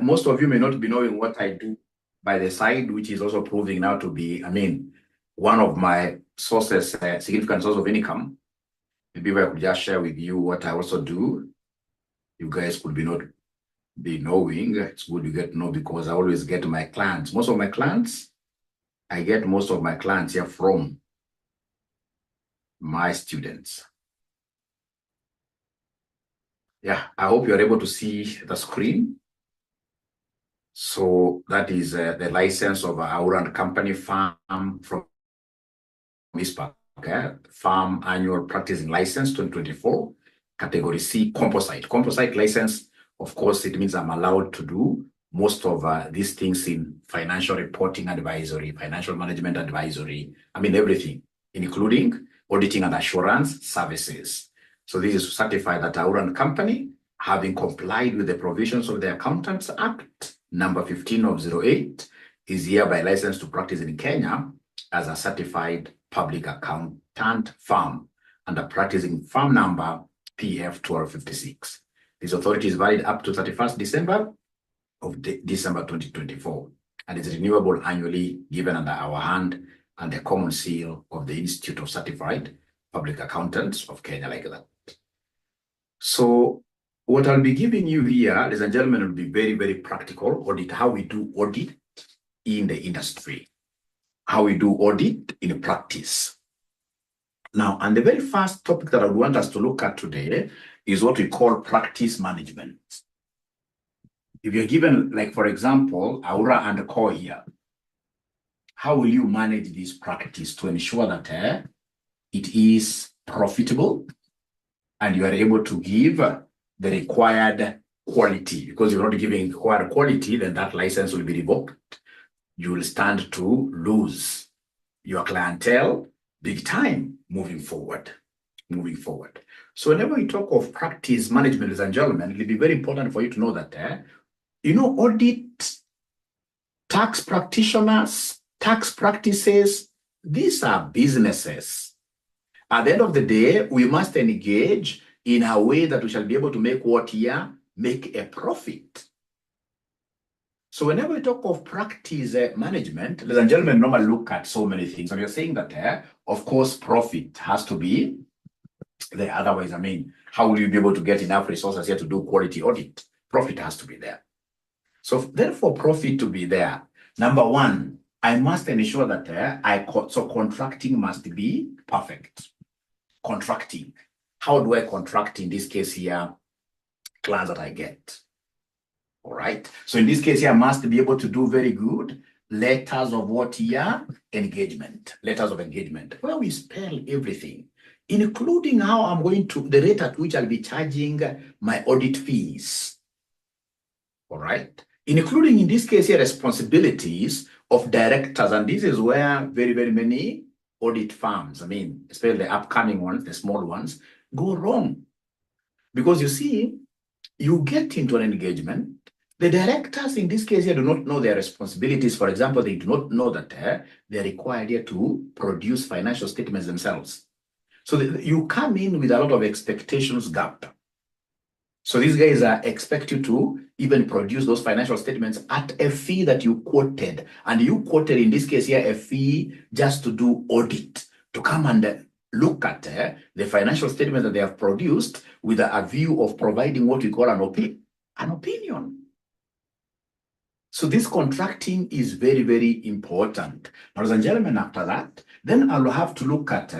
most of you may not be knowing what I do by the side, which is also proving now to be, one of my sources, significant source of income. Maybe I could just share with you what I also do. You guys could not be knowing. It's good you get to know because I always get my clients. I get most of my clients here from my students. Yeah, I hope you're able to see the screen. So that is the license of our company farm from ISPA, okay? Farm Annual Practicing License 2024, Category C, Composite. Composite license, of course, it means I'm allowed to do most of these things in financial reporting advisory, financial management advisory, everything, including auditing and assurance services. So this is to certify that our company, having complied with the provisions of the Accountants Act, number 15 of 08, is hereby licensed to practice in Kenya as a certified public accountant firm under practicing firm number PF 1256. This authority is valid up to 31st December of December 2024 and is renewable annually, given under our hand and the common seal of the Institute of Certified Public Accountants of Kenya, like that. So what I'll be giving you here, ladies and gentlemen, will be very, very practical audit, how we do audit in the industry, how we do audit in practice. Now, and the very first topic that I want us to look at today is what we call practice management. If you're given, like, for example, Aura and Core here, how will you manage this practice to ensure that it is profitable and you are able to give the required quality? Because you're not giving required quality, then that license will be revoked. You will stand to lose your clientele big time moving forward. So whenever we talk of practice management, ladies and gentlemen, it will be very important for you to know that, audit, tax practitioners, tax practices, these are businesses. At the end of the day, we must engage in a way that we shall be able to make what here? Make a profit. So whenever we talk of practice management, ladies and gentlemen, normally look at so many things. And you're saying that, of course, profit has to be there. Otherwise, how will you be able to get enough resources here to do quality audit? Profit has to be there. So therefore, profit to be there, number one, I must ensure that so contracting must be perfect. Contracting. How do I contract in this case here? Clients that I get. All right. So in this case here, I must be able to do very good letters of what here? Engagement. Letters of engagement, where we spell everything, including how I'm going to, the rate at which I'll be charging my audit fees. All right. Including in this case here, responsibilities of directors. And this is where very, very many audit firms, especially the upcoming ones, the small ones, go wrong. Because you see, you get into an engagement, the directors in this case here do not know their responsibilities. For example, they do not know that they're required here to produce financial statements themselves. So you come in with a lot of expectations gap. So these guys expect you to even produce those financial statements at a fee that you quoted. And you quoted, in this case here, a fee just to do audit, to come and look at the financial statements that they have produced with a view of providing what we call an opinion. So this contracting is very, very important. Ladies and gentlemen, after that, then I'll have to look at,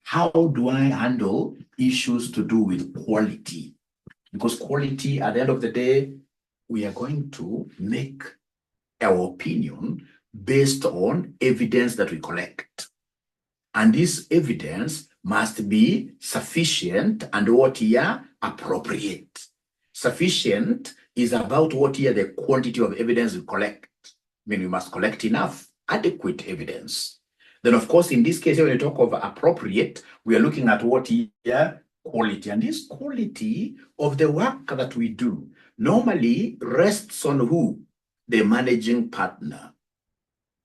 how do I handle issues to do with quality? Because quality, at the end of the day, we are going to make our opinion based on evidence that we collect. And this evidence must be sufficient and what here? Appropriate. Sufficient is about what here? The quantity of evidence we collect. We must collect enough, adequate evidence. Then, of course, in this case, when we talk of appropriate, we are looking at what here? Quality. And this quality of the work that we do normally rests on who? The managing partner.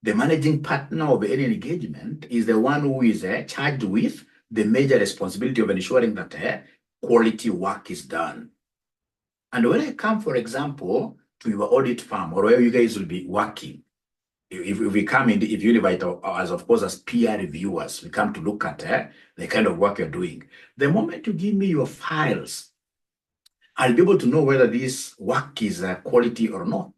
The managing partner of any engagement is the one who is charged with the major responsibility of ensuring that quality work is done. And when I come, for example, to your audit firm or where you guys will be working, if we come in, if you invite us, of course, as peer reviewers, we come to look at the kind of work you're doing. The moment you give me your files, I'll be able to know whether this work is quality or not.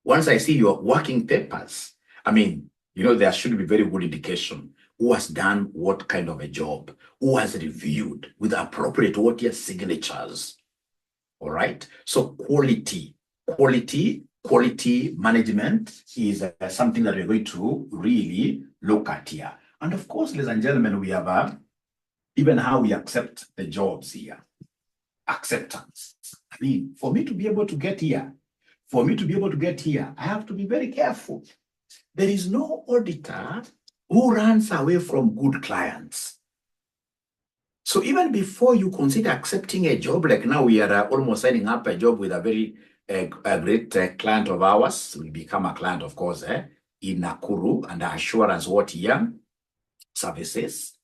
Once I see your working papers, I mean, there should be very good indication who has done what kind of a job, who has reviewed with appropriate what signatures. All right. So quality management is something that we're going to really look at here. And of course, ladies and gentlemen, we have even how we accept the jobs here. Acceptance. I mean, for me to be able to get here, I have to be very careful. There is no auditor who runs away from good clients. So even before you consider accepting a job, like now we are almost signing up a job with a very great client of ours, will become a client, of course, in Nakuru, and assurance what here services.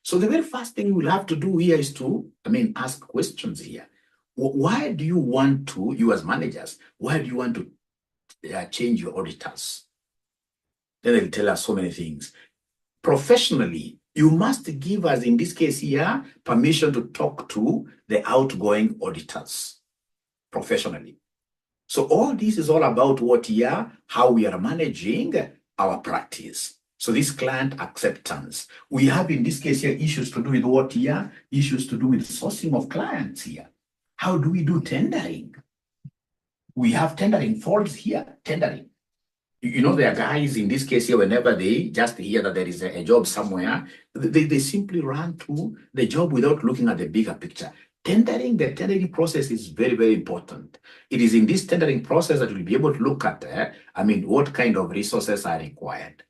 So the very first thing we'll have to do here is to, ask questions here. Why do you want to, you as managers, why do you want to change your auditors? Then they'll tell us so many things. Professionally, you must give us, in this case here, permission to talk to the outgoing auditors professionally. So all this is all about what here, how we are managing our practice. So this client acceptance. We have, in this case here, issues to do with what here? Issues to do with sourcing of clients here. How do we do tendering? We have tendering faults here, tendering. There are guys in this case here, whenever they just hear that there is a job somewhere, they simply run to the job without looking at the bigger picture. The tendering process is very, very important. It is in this tendering process that we'll be able to look at, what kind of resources are required.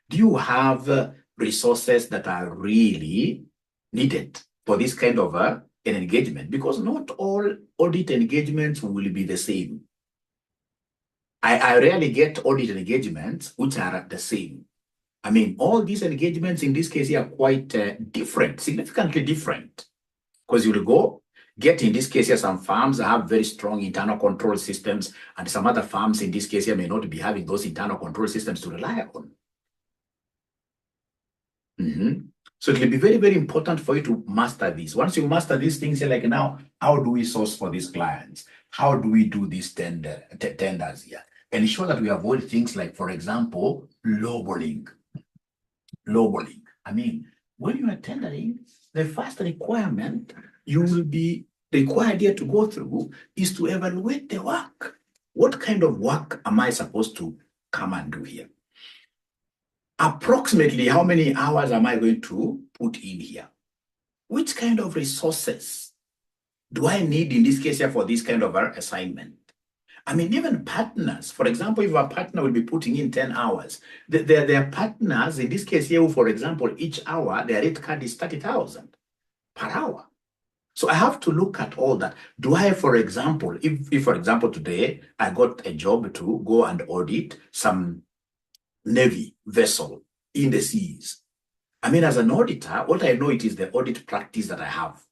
Do you have resources that are really needed for this kind of an engagement? Because not all audit engagements will be the same. I rarely get audit engagements which are the same. All these engagements in this case are quite different, significantly different. Because you will go get, in this case here, some firms that have very strong internal control systems, and some other firms in this case here may not be having those internal control systems to rely on. So it will be very, very important for you to master this. Once you master these things, you're like, now, how do we source for these clients? How do we do these tenders here? Ensure that we avoid things like, for example, lowballing. When you are tendering, the first requirement you will be required here to go through is to evaluate the work. What kind of work am I supposed to come and do here? Approximately how many hours am I going to put in here? Which kind of resources do I need in this case here for this kind of assignment? Even partners, for example, if a partner will be putting in 10 hours, there are partners in this case here who, for example, each hour, their rate card is 30,000 per hour. So I have to look at all that. Do I, for example, if for example, today I got a job to go and audit some Navy vessel in the seas. As an auditor, what I know it is the audit practice that I have.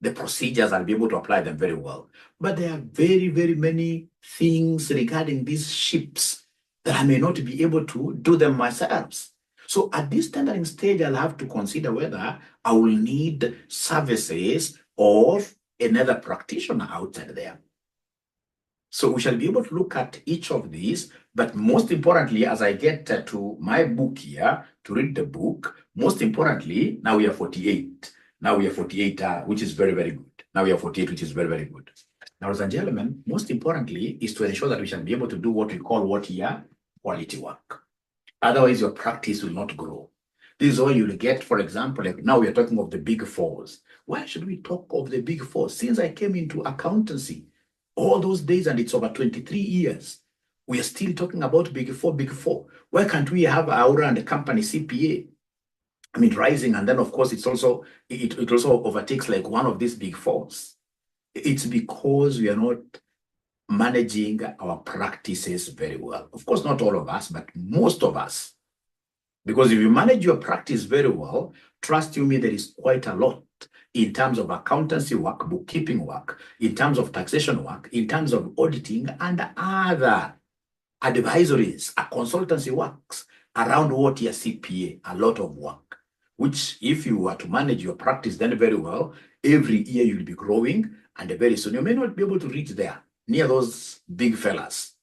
The procedures, I'll be able to apply them very well. But there are very, very many things regarding these ships that I may not be able to do them myself. So at this tendering stage, I'll have to consider whether I will need services of another practitioner outside there. So we shall be able to look at each of these, but most importantly, as I get to my book here, to read the book, most importantly, now we are 48. Now we are 48, which is very, very good. Now we are 48, which is very, very good. Now, ladies and gentlemen, most importantly is to ensure that we shall be able to do what we call quality work. Otherwise, your practice will not grow. This is all you'll get, for example, like now we are talking of the big fours. Why should we talk of the big four? Since I came into accountancy, all those days, and it's over 23 years, we are still talking about big four. Why can't we have our own company CPA? Rising, and then of course it also overtakes like one of these big fours. It's because we are not managing our practices very well. Of course, not all of us, but most of us. Because if you manage your practice very well, trust you me, there is quite a lot in terms of accountancy work, bookkeeping work, in terms of taxation work, in terms of auditing, and other advisories, consultancy works around what your CPA, a lot of work, which if you were to manage your practice then very well, every year you'll be growing, and very soon you may not be able to reach there near those big fellas,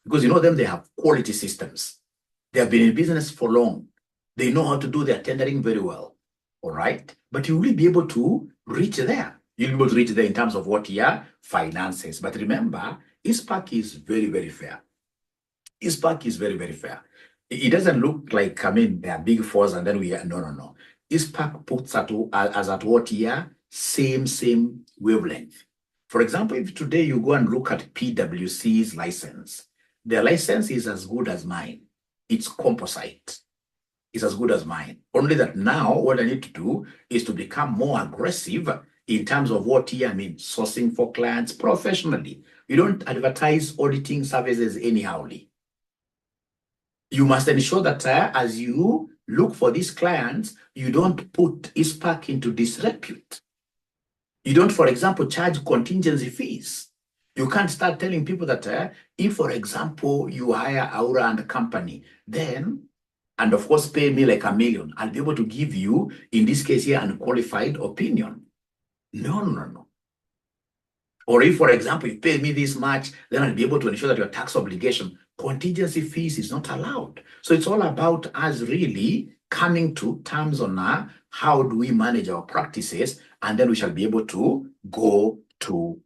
because you know them, they have quality systems. They have been in business for long. They know how to do their tendering very well. All right. But you will be able to reach there. You'll be able to reach there in terms of what your finances. But remember, ISPAC is very, very fair. ISPAC is very, very fair. It doesn't look like, I mean, there are big fours and then we are, no. ISPAC puts as at what year? Same wavelength. For example, if today you go and look at PwC's license, their license is as good as mine. It's composite. It's as good as mine. Only that now what I need to do is to become more aggressive in terms of what here, I mean, sourcing for clients professionally. You don't advertise auditing services anyhowly. You must ensure that as you look for these clients, you don't put ISPAC into disrepute. You don't, for example, charge contingency fees. You can't start telling people that if, for example, you hire Aura and company, then, and of course, pay me like $1 million, I'll be able to give you, in this case here, unqualified opinion. No. Or if, for example, you pay me this much, then I'll be able to ensure that your tax obligation, contingency fees is not allowed. So it's all about us really coming to terms on how do we manage our practices, and then we shall be able to go to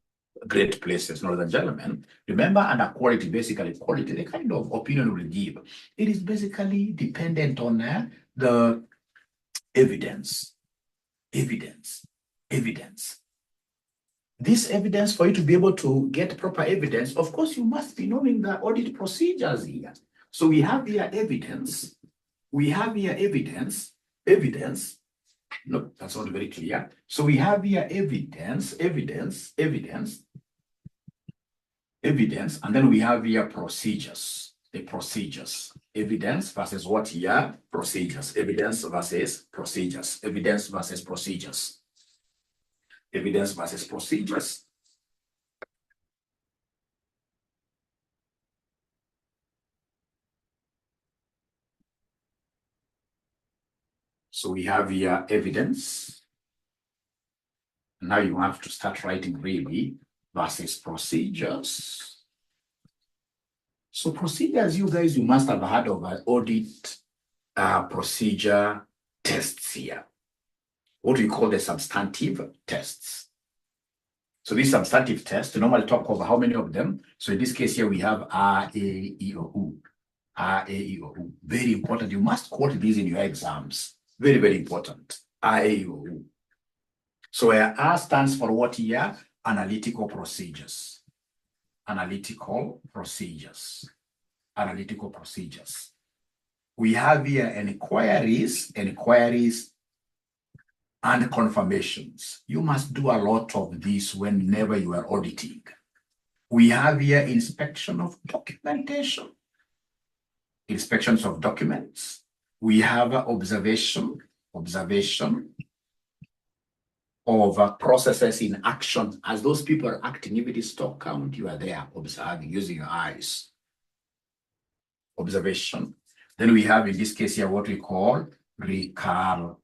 great places. Ladies and gentlemen, remember, under quality, basically quality, the kind of opinion we'll give, it is basically dependent on the evidence. This evidence, for you to be able to get proper evidence, of course, you must be knowing the audit procedures here. So we have here evidence. No, that's not very clear. So we have here evidence, and then we have here procedures, the procedures. Evidence versus what here? Procedures. Evidence versus procedures. Evidence versus procedures. Evidence versus procedures. So we have here evidence. Now you have to start writing really versus procedures. So procedures, you guys, you must have heard of an audit procedure tests here. What we call the substantive tests. So these substantive tests, we normally talk over how many of them. So in this case here, we have R, A, E, O, U. R, A, E, O, U. Very important. You must quote these in your exams. Very, very important. R, A, E, O, U. So where R stands for what here? Analytical procedures. Analytical procedures. Analytical procedures. We have here inquiries, and confirmations. You must do a lot of this whenever you are auditing. We have here inspection of documentation. Inspections of documents. We have observation of processes in action. As those people are acting, if it is stock count, you are there observing, using your eyes. Observation. Then we have in this case here what we call recalculation.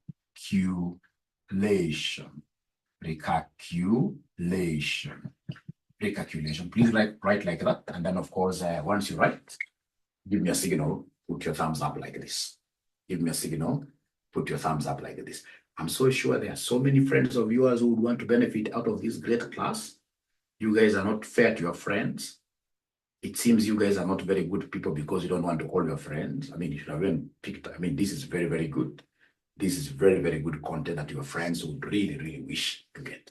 Recalculation. Please write like that. And then, of course, once you write, give me a signal, put your thumbs up like this. Give me a signal, put your thumbs up like this. I'm so sure there are so many friends of yours who would want to benefit out of this great class. You guys are not fair to your friends. It seems you guys are not very good people because you don't want to call your friends. I mean, you should have been picked. I mean, this is very, very good. This is very, very good content that your friends would really, really wish to get.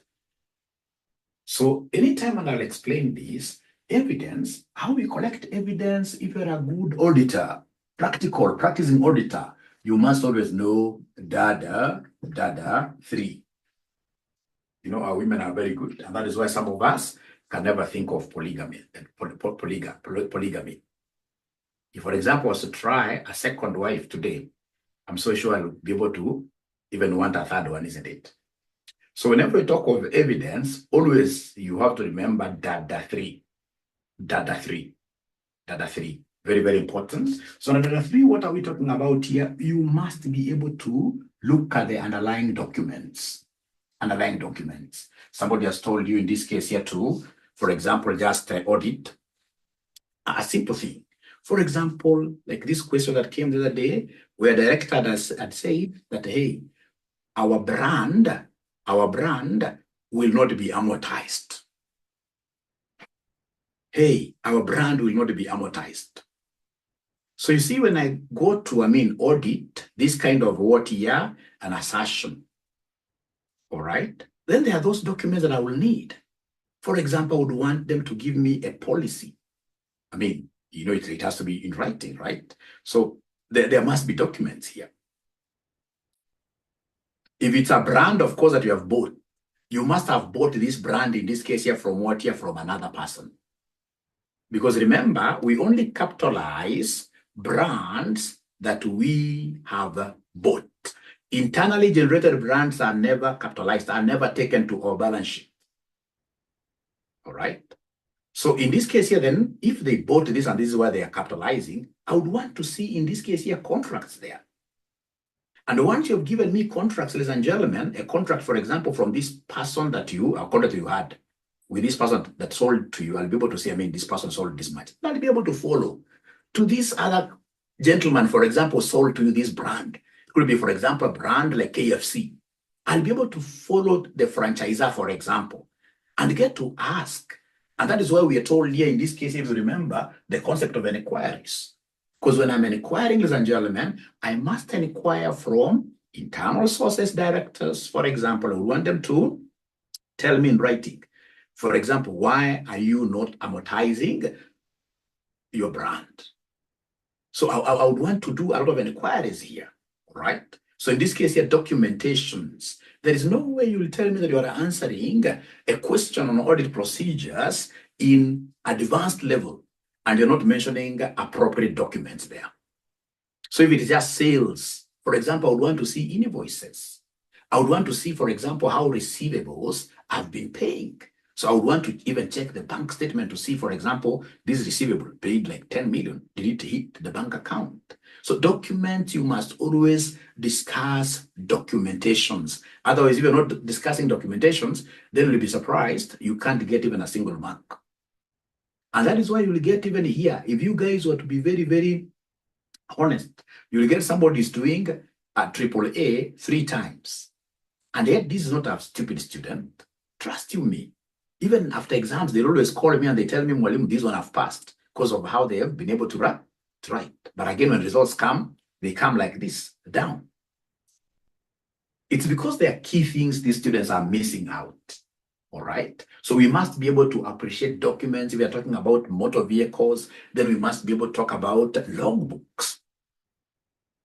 So anytime, and I'll explain this, evidence, how we collect evidence. If you're a good auditor, practicing auditor, you must always know data 3. You know, our women are very good, and that is why some of us can never think of polygamy. If, for example, I was to try a second wife today, I'm so sure I'll be able to even want a third one, isn't it? So whenever we talk of evidence, always you have to remember data three. Very, very important. So data three, what are we talking about here? You must be able to look at the underlying documents. Somebody has told you in this case here too, for example, just audit a simple thing. For example, like this question that came the other day, where the director had said that, hey, our brand will not be amortized. Hey, our brand will not be amortized. So you see, when I go to, audit, this kind of what here, an assertion, all right? Then there are those documents that I will need. For example, I would want them to give me a policy. It has to be in writing, right? So there must be documents here. If it's a brand, of course, that you have bought, you must have bought this brand, in this case here, from what here? From another person. Because remember, we only capitalize brands that we have bought. Internally generated brands are never capitalized, are never taken to our balance sheet. All right? So in this case here, then, if they bought this and this is where they are capitalizing, I would want to see, in this case here, contracts there. And once you've given me contracts, ladies and gentlemen, a contract, for example, from this person a contract you had with this person that sold to you, I'll be able to say, this person sold this much. I'll be able to follow. To this other gentleman, for example, sold to you this brand. It could be, for example, a brand like KFC. I'll be able to follow the franchisor, for example, and get to ask. And that is why we are told here, in this case, if you remember, the concept of an inquiries. Because when I'm inquiring, ladies and gentlemen, I must inquire from internal sources, directors, for example. I want them to tell me in writing, for example, why are you not amortizing your brand? So I would want to do a lot of inquiries here, right? So in this case here, documentations. There is no way you will tell me that you are answering a question on audit procedures in advanced level and you're not mentioning appropriate documents there. So if it is just sales, for example, I would want to see invoices. I would want to see, for example, how receivables have been paying. So I would want to even check the bank statement to see, for example, this receivable paid like 10 million. Did it hit the bank account? So documents, you must always discuss documentations. Otherwise, if you're not discussing documentations, then you'll be surprised you can't get even a single mark. And that is why you'll get even here. If you guys were to be very, very honest, you'll get somebody who's doing a AAA 3 times. And yet this is not a stupid student. Trust you me. Even after exams, they always call me and they tell me, Mwalimu, this one I've passed because of how they have been able to write. But again, when results come, they come like this, down. It's because there are key things these students are missing out. All right. So we must be able to appreciate documents. If we are talking about motor vehicles, then we must be able to talk about logbooks.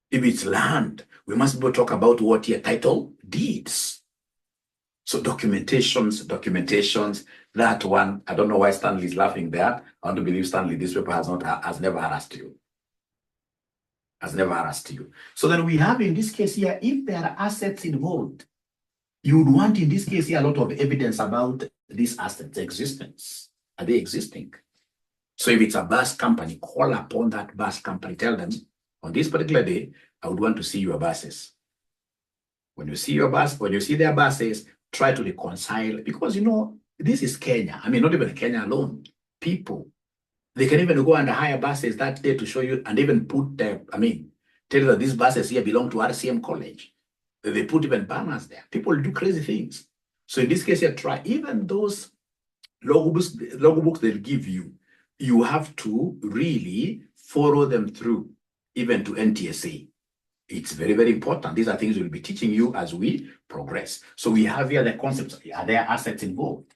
If it's land, we must be able to talk about what here, title deeds. So documentations, that one, I don't know why Stanley is laughing there. I want to believe, Stanley, this paper has never harassed you. So then we have in this case here, if there are assets involved, you would want in this case here a lot of evidence about these assets' existence. Are they existing? So if it's a bus company, call upon that bus company, tell them, on this particular day, I would want to see your buses. When you see their buses, try to reconcile, because this is Kenya. Not even Kenya alone. People, they can even go and hire buses that day to show you, and even put tell you that these buses here belong to RCM College. They put even banners there. People do crazy things. So in this case, you try even those logobooks they'll give you. You have to really follow them through, even to NTSA. It's very, very important. These are things we'll be teaching you as we progress. So we have here the concepts. Are there assets involved?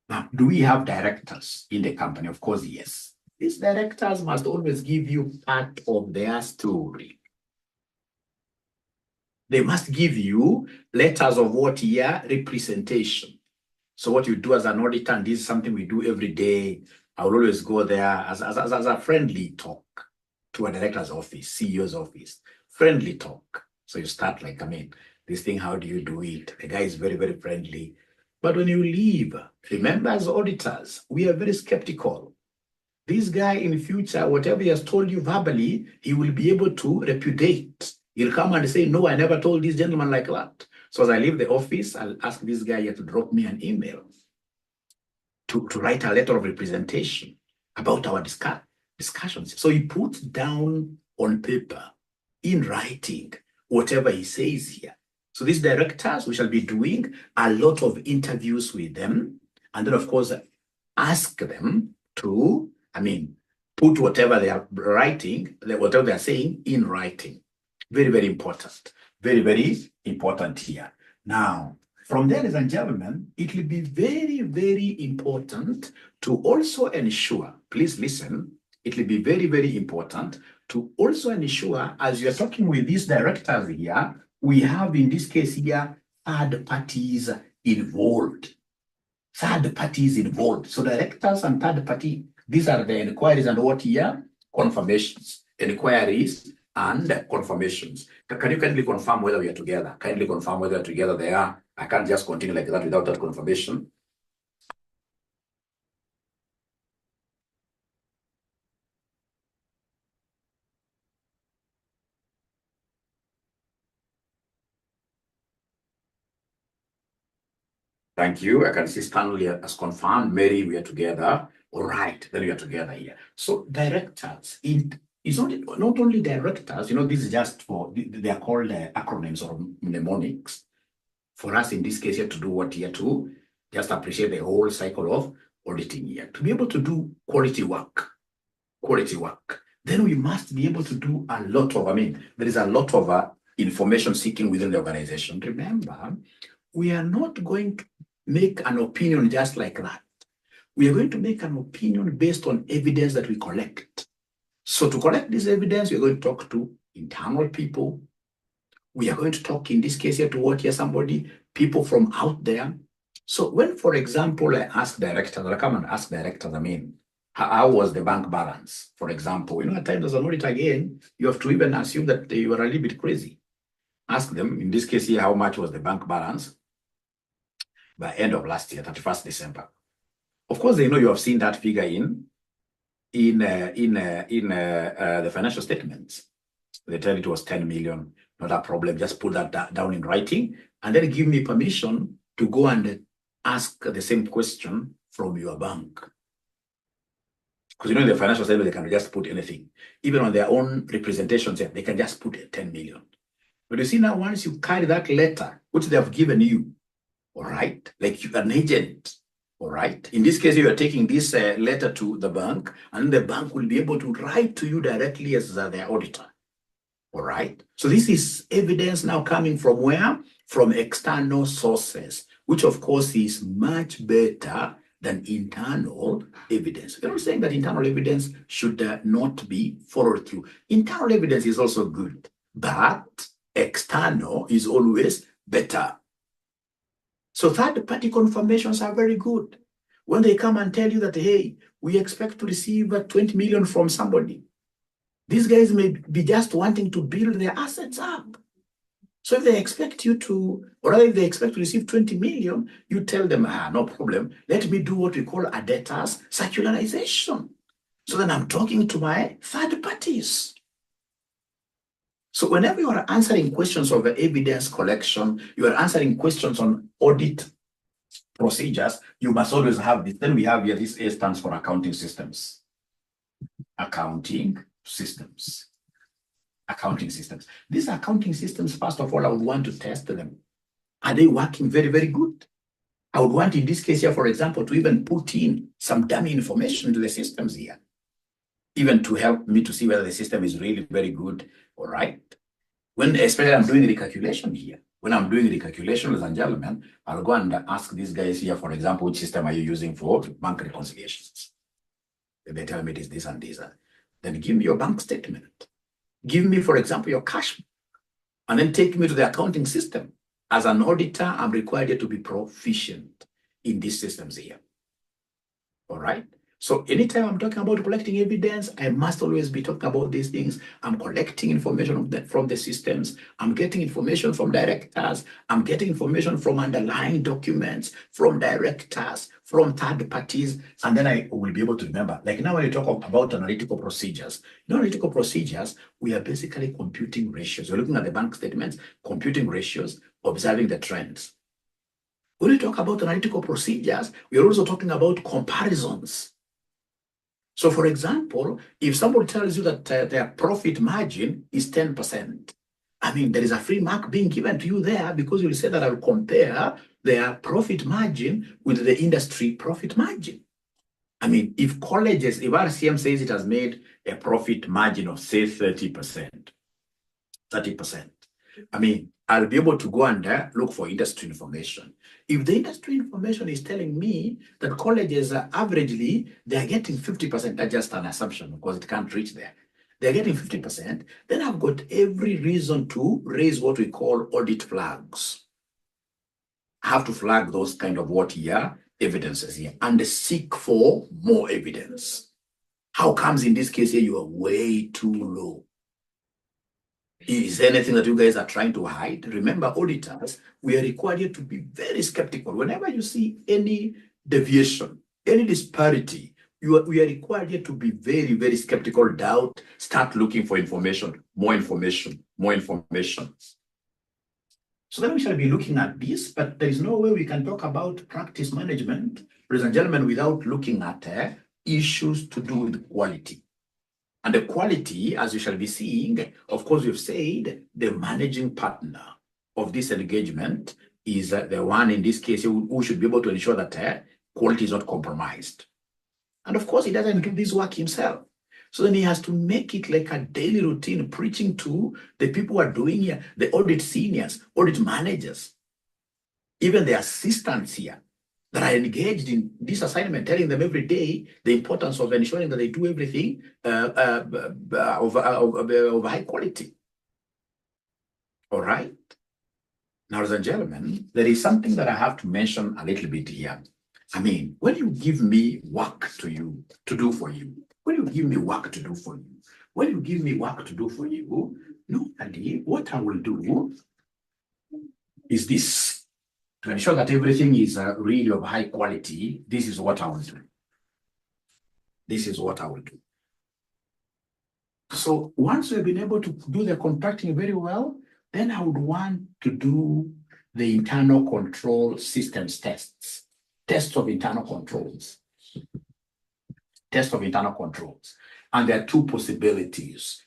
Now, do we have directors in the company? Of course, yes. These directors must always give you part of their story. They must give you letters of what here? Representation. So what you do as an auditor, and this is something we do every day, I will always go there as a friendly talk to a director's office, CEO's office. Friendly talk. So you start like, this thing, how do you do it? The guy is very, very friendly. But when you leave, remember as auditors, we are very skeptical. This guy in future, whatever he has told you verbally, he will be able to repudiate. He'll come and say, no, I never told this gentleman like that. So as I leave the office, I'll ask this guy here to drop me an email to write a letter of representation about our discussions. So he puts down on paper, in writing, whatever he says here. So these directors, we shall be doing a lot of interviews with them. And then, of course, ask them to, put whatever they are writing, whatever they are saying in writing. Very, very important. Very, very important here. Now, from there, ladies and gentlemen, it will be very, very important to also ensure, please listen, it will be very, very important to also ensure, as you're talking with these directors here, we have in this case here, third parties involved. Third parties involved. So directors and third party, these are the inquiries and what here? Confirmations. Inquiries and confirmations. Can you kindly confirm whether we are together? Kindly confirm whether we are together there. I can't just continue like that without that confirmation. Thank you. I can see Stanley has confirmed. Mary, we are together. All right, then we are together here. So directors, it's not only directors, this is just for, they are called acronyms or mnemonics. For us in this case here to do what here to just appreciate the whole cycle of auditing here. To be able to do quality work, then we must be able to do a lot of, there is a lot of information seeking within the organization. Remember, we are not going to make an opinion just like that. We are going to make an opinion based on evidence that we collect. So to collect this evidence, we're going to talk to internal people. We are going to talk in this case here to what here somebody, people from out there. So when, for example, I ask directors, I come and ask directors, how was the bank balance, for example? At times as an audit again, you have to even assume that you are a little bit crazy. Ask them, in this case here, how much was the bank balance by end of last year, 31st December. Of course, they know you have seen that figure in the financial statements. They tell it was 10 million, not a problem. Just put that down in writing and then give me permission to go and ask the same question from your bank. Because in the financial statement, they can just put anything. Even on their own representations, they can just put 10 million. But you see now, once you carry that letter, which they have given you, all right, like you're an agent, all right. In this case, you are taking this letter to the bank, and the bank will be able to write to you directly as their auditor. All right. So this is evidence now coming from where? From external sources, which of course is much better than internal evidence. We're not saying that internal evidence should not be followed through. Internal evidence is also good, but external is always better. So third-party confirmations are very good. When they come and tell you that, hey, we expect to receive 20 million from somebody, these guys may be just wanting to build their assets up. So if they expect you to, or rather if they expect to receive 20 million, you tell them, no problem. Let me do what we call a debtors circularization. So then I'm talking to my third parties. So whenever you are answering questions of evidence collection, you are answering questions on audit procedures, you must always have this. Then we have here, this A stands for accounting systems. Accounting systems. Accounting systems. These accounting systems, first of all, I would want to test them. Are they working very, very good? I would want in this case here, for example, to even put in some dummy information into the systems here, even to help me to see whether the system is really very good. All right. When especially I'm doing the calculation here, when I'm doing the calculation, ladies and gentlemen, I'll go and ask these guys here, for example, which system are you using for bank reconciliations? They tell me it is this and this. Then give me your bank statement. Give me, for example, your cash, and then take me to the accounting system. As an auditor, I'm required to be proficient in these systems here. All right. So anytime I'm talking about collecting evidence, I must always be talking about these things. I'm collecting information from the systems. I'm getting information from directors. I'm getting information from underlying documents, from directors, from third parties. And then I will be able to remember. Like now when you talk about analytical procedures, in analytical procedures, we are basically computing ratios. We're looking at the bank statements, computing ratios, observing the trends. When we talk about analytical procedures, we are also talking about comparisons. So for example, if somebody tells you that their profit margin is 10%, I mean, there is a free mark being given to you there because you'll say that I'll compare their profit margin with the industry profit margin. I mean, if RCM says it has made a profit margin of say 30%, I mean, I'll be able to go and look for industry information. If the industry information is telling me that colleges are averagely, they're getting 50%, that's just an assumption because it can't reach there. They're getting 50%, then I've got every reason to raise what we call audit flags. I have to flag those kind of evidences here and seek for more evidence. How comes in this case here you are way too low? Is there anything that you guys are trying to hide? Remember, auditors, we are required here to be very skeptical. Whenever you see any deviation, any disparity, we are required here to be very, very skeptical, doubt, start looking for information, more information, more information. So then we shall be looking at this, but there is no way we can talk about practice management, ladies and gentlemen, without looking at issues to do with quality. And the quality, as you shall be seeing, of course, we've said the managing partner of this engagement is the one, in this case, who should be able to ensure that quality is not compromised. And of course, he doesn't do this work himself. So then he has to make it like a daily routine, preaching to the people who are doing here, the audit seniors, audit managers, even the assistants here that are engaged in this assignment, telling them every day the importance of ensuring that they do everything of high quality. All right. Now, ladies and gentlemen, there is something that I have to mention a little bit here. I mean, when you give me work to do for you, when you give me work to do for you, normally what I will do is this. To ensure that everything is really of high quality, this is what I will do. So once we've been able to do the contracting very well, then I would want to do the internal control systems tests of internal controls. And there are two possibilities.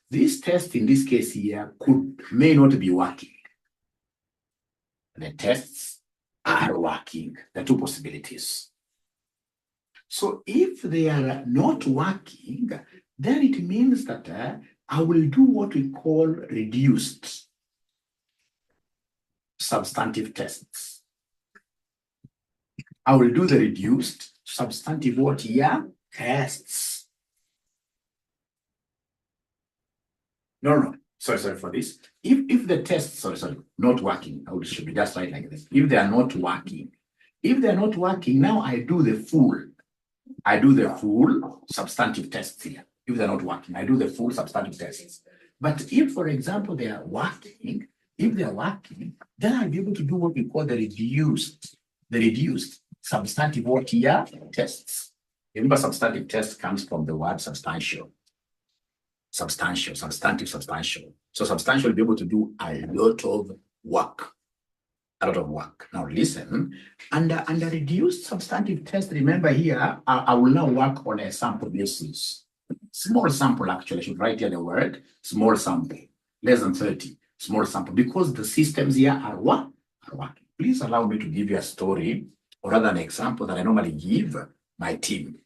This test in this case here may not be working. The tests are working, the two possibilities. So if they are not working, then it means that I will do what we call reduced substantive tests. I will do the reduced substantive tests. No. Sorry for this. If the tests, not working, I should be just right like this. If they are not working, now I do the full substantive tests here. If they're not working, I do the full substantive tests. But if, for example, they are working, then I'll be able to do what we call the reduced substantive tests. Remember, substantive test comes from the word substantial. So substantial will be able to do a lot of work. Now listen, under reduced substantive test, remember here, I will now work on a sample basis. Small sample, actually, I should write here the word small sample, less than 30, small sample, because the systems here are working. Please allow me to give you a story, or rather an example that I normally give my team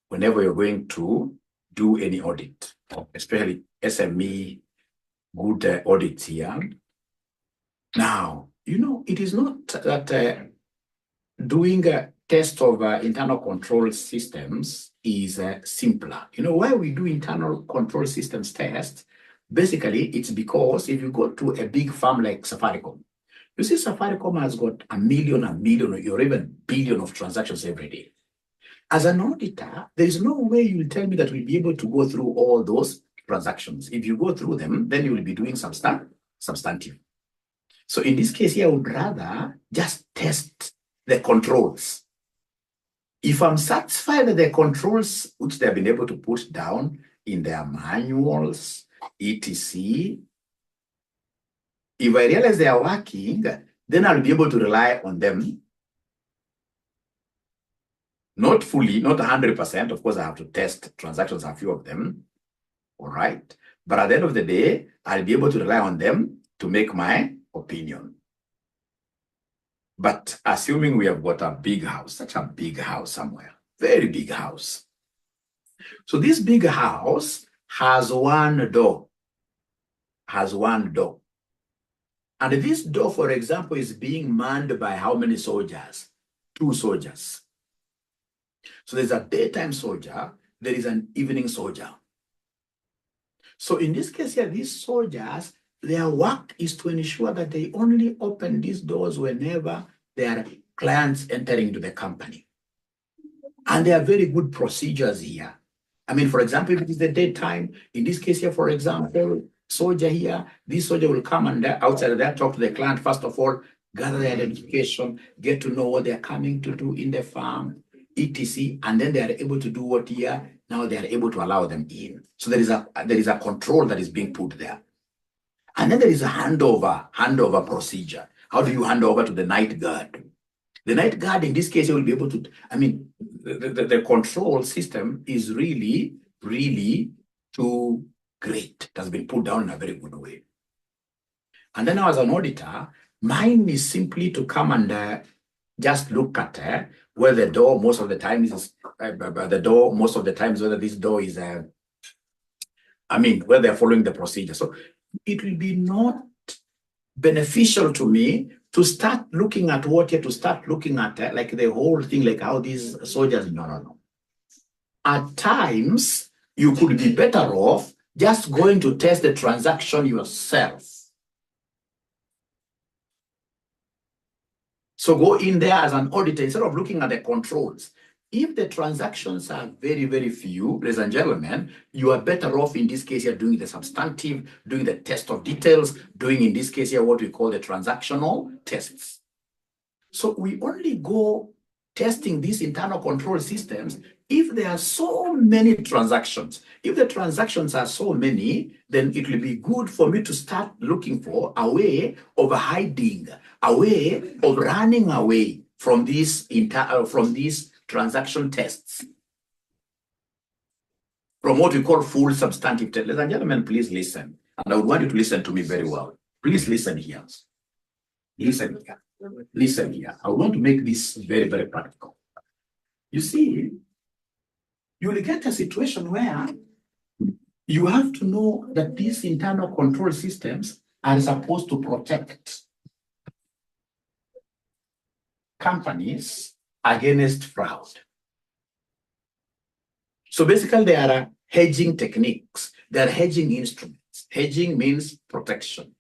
whenever you're going to do any audit, especially SME good audits here. Now, it is not that doing a test of internal control systems is simpler. Why we do internal control systems test? Basically, it's because if you go to a big firm like Safaricom, you see Safaricom has got a million or even billion of transactions every day. As an auditor, there is no way you will tell me that we'll be able to go through all those transactions. If you go through them, then you will be doing substantive. So in this case here, I would rather just test the controls. If I'm satisfied that the controls which they have been able to put down in their manuals, etc., if I realize they are working, then I'll be able to rely on them. Not fully, not 100%. Of course, I have to test transactions, a few of them. All right. But at the end of the day, I'll be able to rely on them to make my opinion. But assuming we have got a big house, such a big house somewhere, very big house. So this big house has one door, And this door, for example, is being manned by how many soldiers? 2 soldiers. So there's a daytime soldier, there is an evening soldier. So in this case here, these soldiers, their work is to ensure that they only open these doors whenever there are clients entering into the company. And there are very good procedures here. I mean, for example, if it is the daytime, in this case here, for example, soldier here, this soldier will come and outside of that, talk to the client, first of all, gather their identification, get to know what they're coming to do in the farm, etc. And then they are able to do what here, now they are able to allow them in. So there is a control that is being put there. And then there is a handover procedure. How do you hand over to the night guard? The night guard, in this case, will be able to, I mean, the control system is really, really too great. It has been put down in a very good way. And then now as an auditor, mine is simply to come and just look at where the door most of the time is, whether this door is, where they're following the procedure. So it will be not beneficial to me to start looking at like the whole thing, like how these soldiers, no. At times, you could be better off just going to test the transaction yourself. So go in there as an auditor instead of looking at the controls. If the transactions are very, very few, ladies and gentlemen, you are better off in this case here doing the substantive, doing the test of details, doing in this case here what we call the transactional tests. So we only go testing these internal control systems if there are so many transactions. If the transactions are so many, then it will be good for me to start looking for a way of hiding, a way of running away from these transaction tests, from what we call full substantive tests. Ladies and gentlemen, please listen. And I would want you to listen to me very well. Please listen here. Listen here. Listen here. I want to make this very, very practical. You see, you will get a situation where you have to know that these internal control systems are supposed to protect companies against fraud. So basically, there are hedging techniques, there are hedging instruments. Hedging means protection.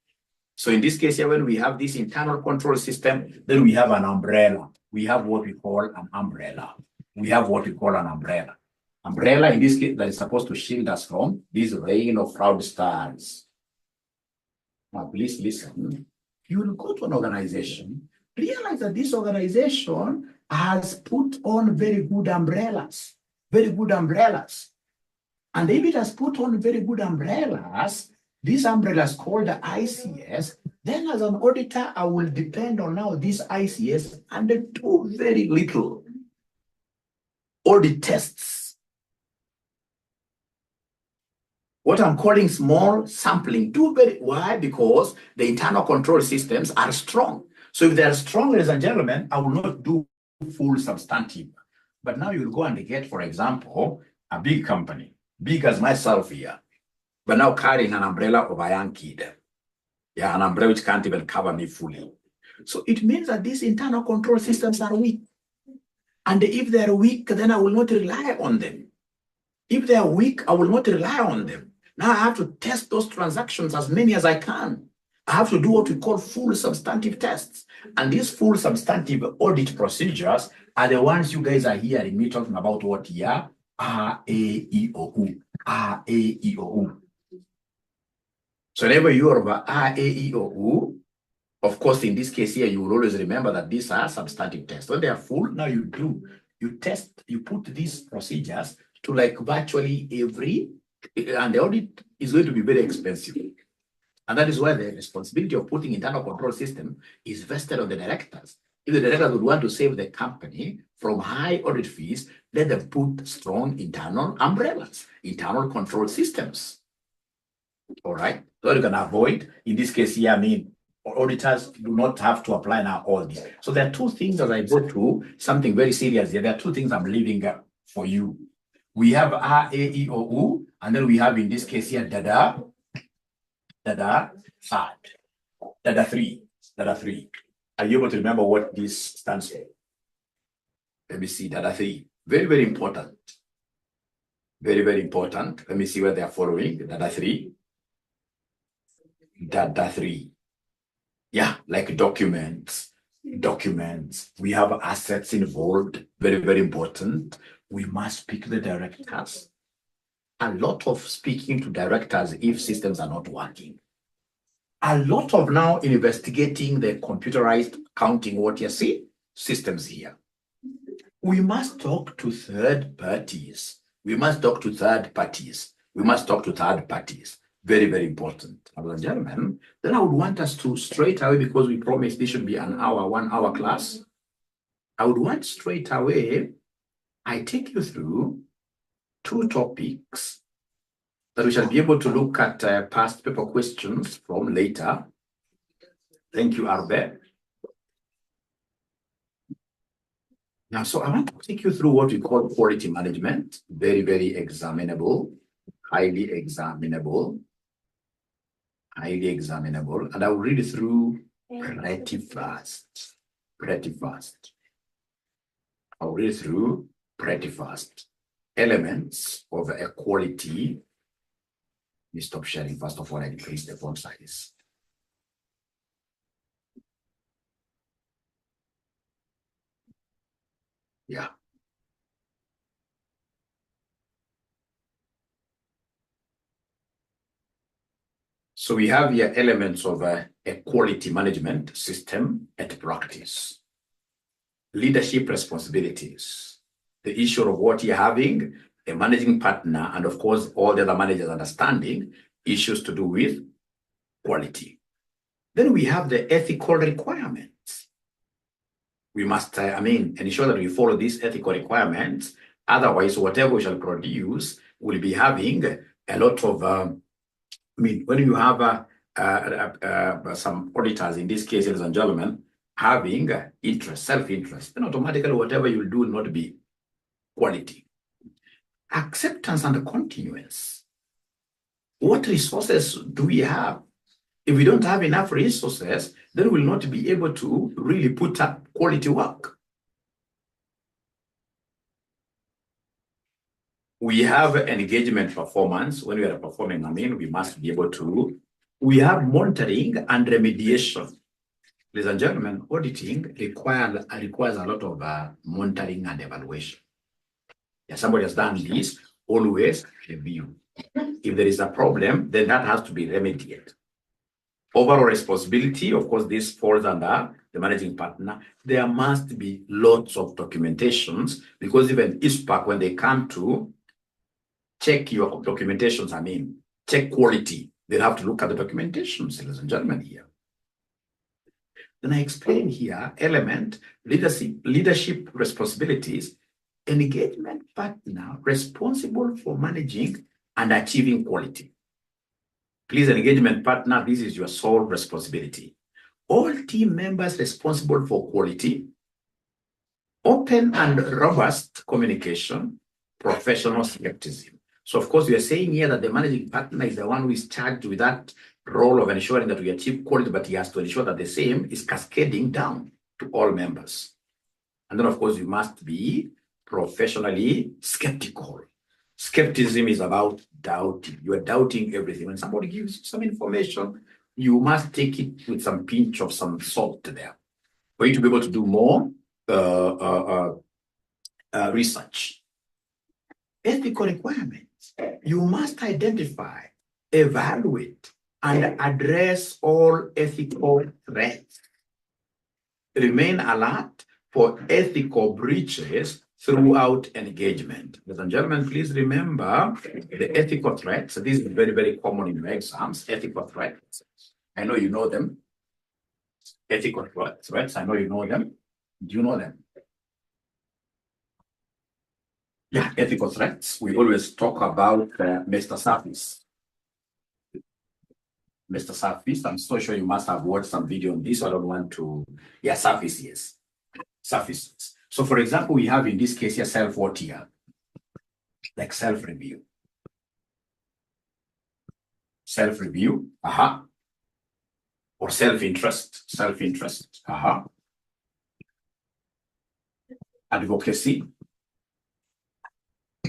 So in this case here, when we have this internal control system, then we have an umbrella. We have what we call an umbrella. Umbrella in this case that is supposed to shield us from this rain of fraudsters. Now please listen. You will go to an organization, realize that this organization has put on very good umbrellas. And if it has put on very good umbrellas, these umbrellas called the ICS, then as an auditor, I will depend on now these ICS and do very little audit tests. What I'm calling small sampling. Why? Because the internal control systems are strong. So if they are strong, ladies and gentlemen, I will not do full substantive. But now you'll go and get, for example, a big company, big as myself here, but now carrying an umbrella of a young kid. Yeah, an umbrella which can't even cover me fully. So it means that these internal control systems are weak. And if they're weak, then I will not rely on them. If they're weak, I will not rely on them. Now I have to test those transactions as many as I can. I have to do what we call full substantive tests. And these full substantive audit procedures are the ones you guys are hearing me talking about what here? RAEOU. RAEOU. So whenever you are over RAEOU, of course, in this case here, you will always remember that these are substantive tests. When they are full, now you test, you put these procedures to like virtually every, and the audit is going to be very expensive. And that is why the responsibility of putting internal control system is vested on the directors. If the directors would want to save the company from high audit fees, let them put strong internal umbrellas, internal control systems. All right. So you can avoid, in this case here, I mean, auditors do not have to apply now all this. So there are two things as I go through something very serious here. There are two things I'm leaving for you. We have RAEOU, and then we have in this case here DADA 3. Are you able to remember what this stands for? Let me see, DADA 3. Very, very important. Very, very important. Let me see what they are following. DADA 3. DADA 3. Yeah, like documents. We have assets involved. Very, very important. We must speak to the directors. A lot of speaking to directors if systems are not working. A lot of now investigating the computerized counting what you see systems here. We must talk to third parties. We must talk to third parties. Very, very important. Ladies and gentlemen, then I would want us to straight away, because we promised this should be an hour, 1 hour class. I would want straight away, I take you through 2 topics that we shall be able to look at past paper questions from later. Thank you, Arbe. Now, so I want to take you through what we call quality management. Very, very examinable, highly examinable. And I will read it through pretty fast. I'll read through pretty fast. Elements of a quality. Let me stop sharing. First of all, I increase the font size. Yeah. So we have here elements of a quality management system at practice. Leadership responsibilities. The issue of what you're having, a managing partner, and of course, all the other managers understanding issues to do with quality. Then we have the ethical requirements. We must, ensure that we follow these ethical requirements. Otherwise, whatever we shall produce will be having a lot of, when you have some auditors, in this case, ladies and gentlemen, having interest, self-interest, then automatically whatever you do will not be quality. Acceptance and continuance. What resources do we have? If we don't have enough resources, then we'll not be able to really put up quality work. We have engagement performance. When we are performing, we must be able to. We have monitoring and remediation. Ladies and gentlemen, auditing requires a lot of monitoring and evaluation. If somebody has done this, always review. If there is a problem, then that has to be remedied. Overall responsibility, of course, this falls under the managing partner. There must be lots of documentations, because even ISPAC, when they come to check your documentations, check quality, they'll have to look at the documentations, ladies and gentlemen, here. Then I explain here, element, leadership responsibilities, engagement partner responsible for managing and achieving quality. Please, an engagement partner, this is your sole responsibility. All team members responsible for quality, open and robust communication, professional skepticism. So, of course, we are saying here that the managing partner is the one who is charged with that role of ensuring that we achieve quality, but he has to ensure that the same is cascading down to all members. And then, of course, you must be professionally skeptical. Skepticism is about doubting. You are doubting everything. When somebody gives you some information, you must take it with some pinch of some salt there for you to be able to do more research. Ethical requirements. You must identify, evaluate, and address all ethical threats. Remain alert for ethical breaches throughout engagement. Ladies and gentlemen, please remember the ethical threats. This is very, very common in your exams, ethical threats. I know you know them. Ethical threats, I know you know them. Do you know them? Yeah, ethical threats. We always talk about Mr. Surface. Mr. Surface, I'm so sure you must have watched some video on this. So I don't want to, yeah, surface, yes. Surfaces. So for example, we have in this case here self-what here, like self-review. Self-review, or self-interest,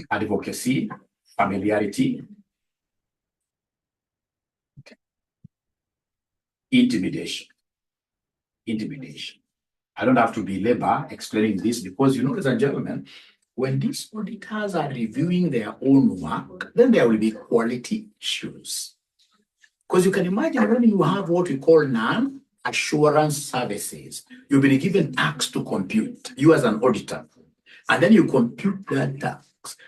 advocacy, familiarity, intimidation. I don't have to belabor explaining this because, you know, ladies and gentlemen, when these auditors are reviewing their own work, then there will be quality issues. Because you can imagine when you have what we call non-assurance services, you've been given tax to compute, you as an auditor, and then you compute that tax.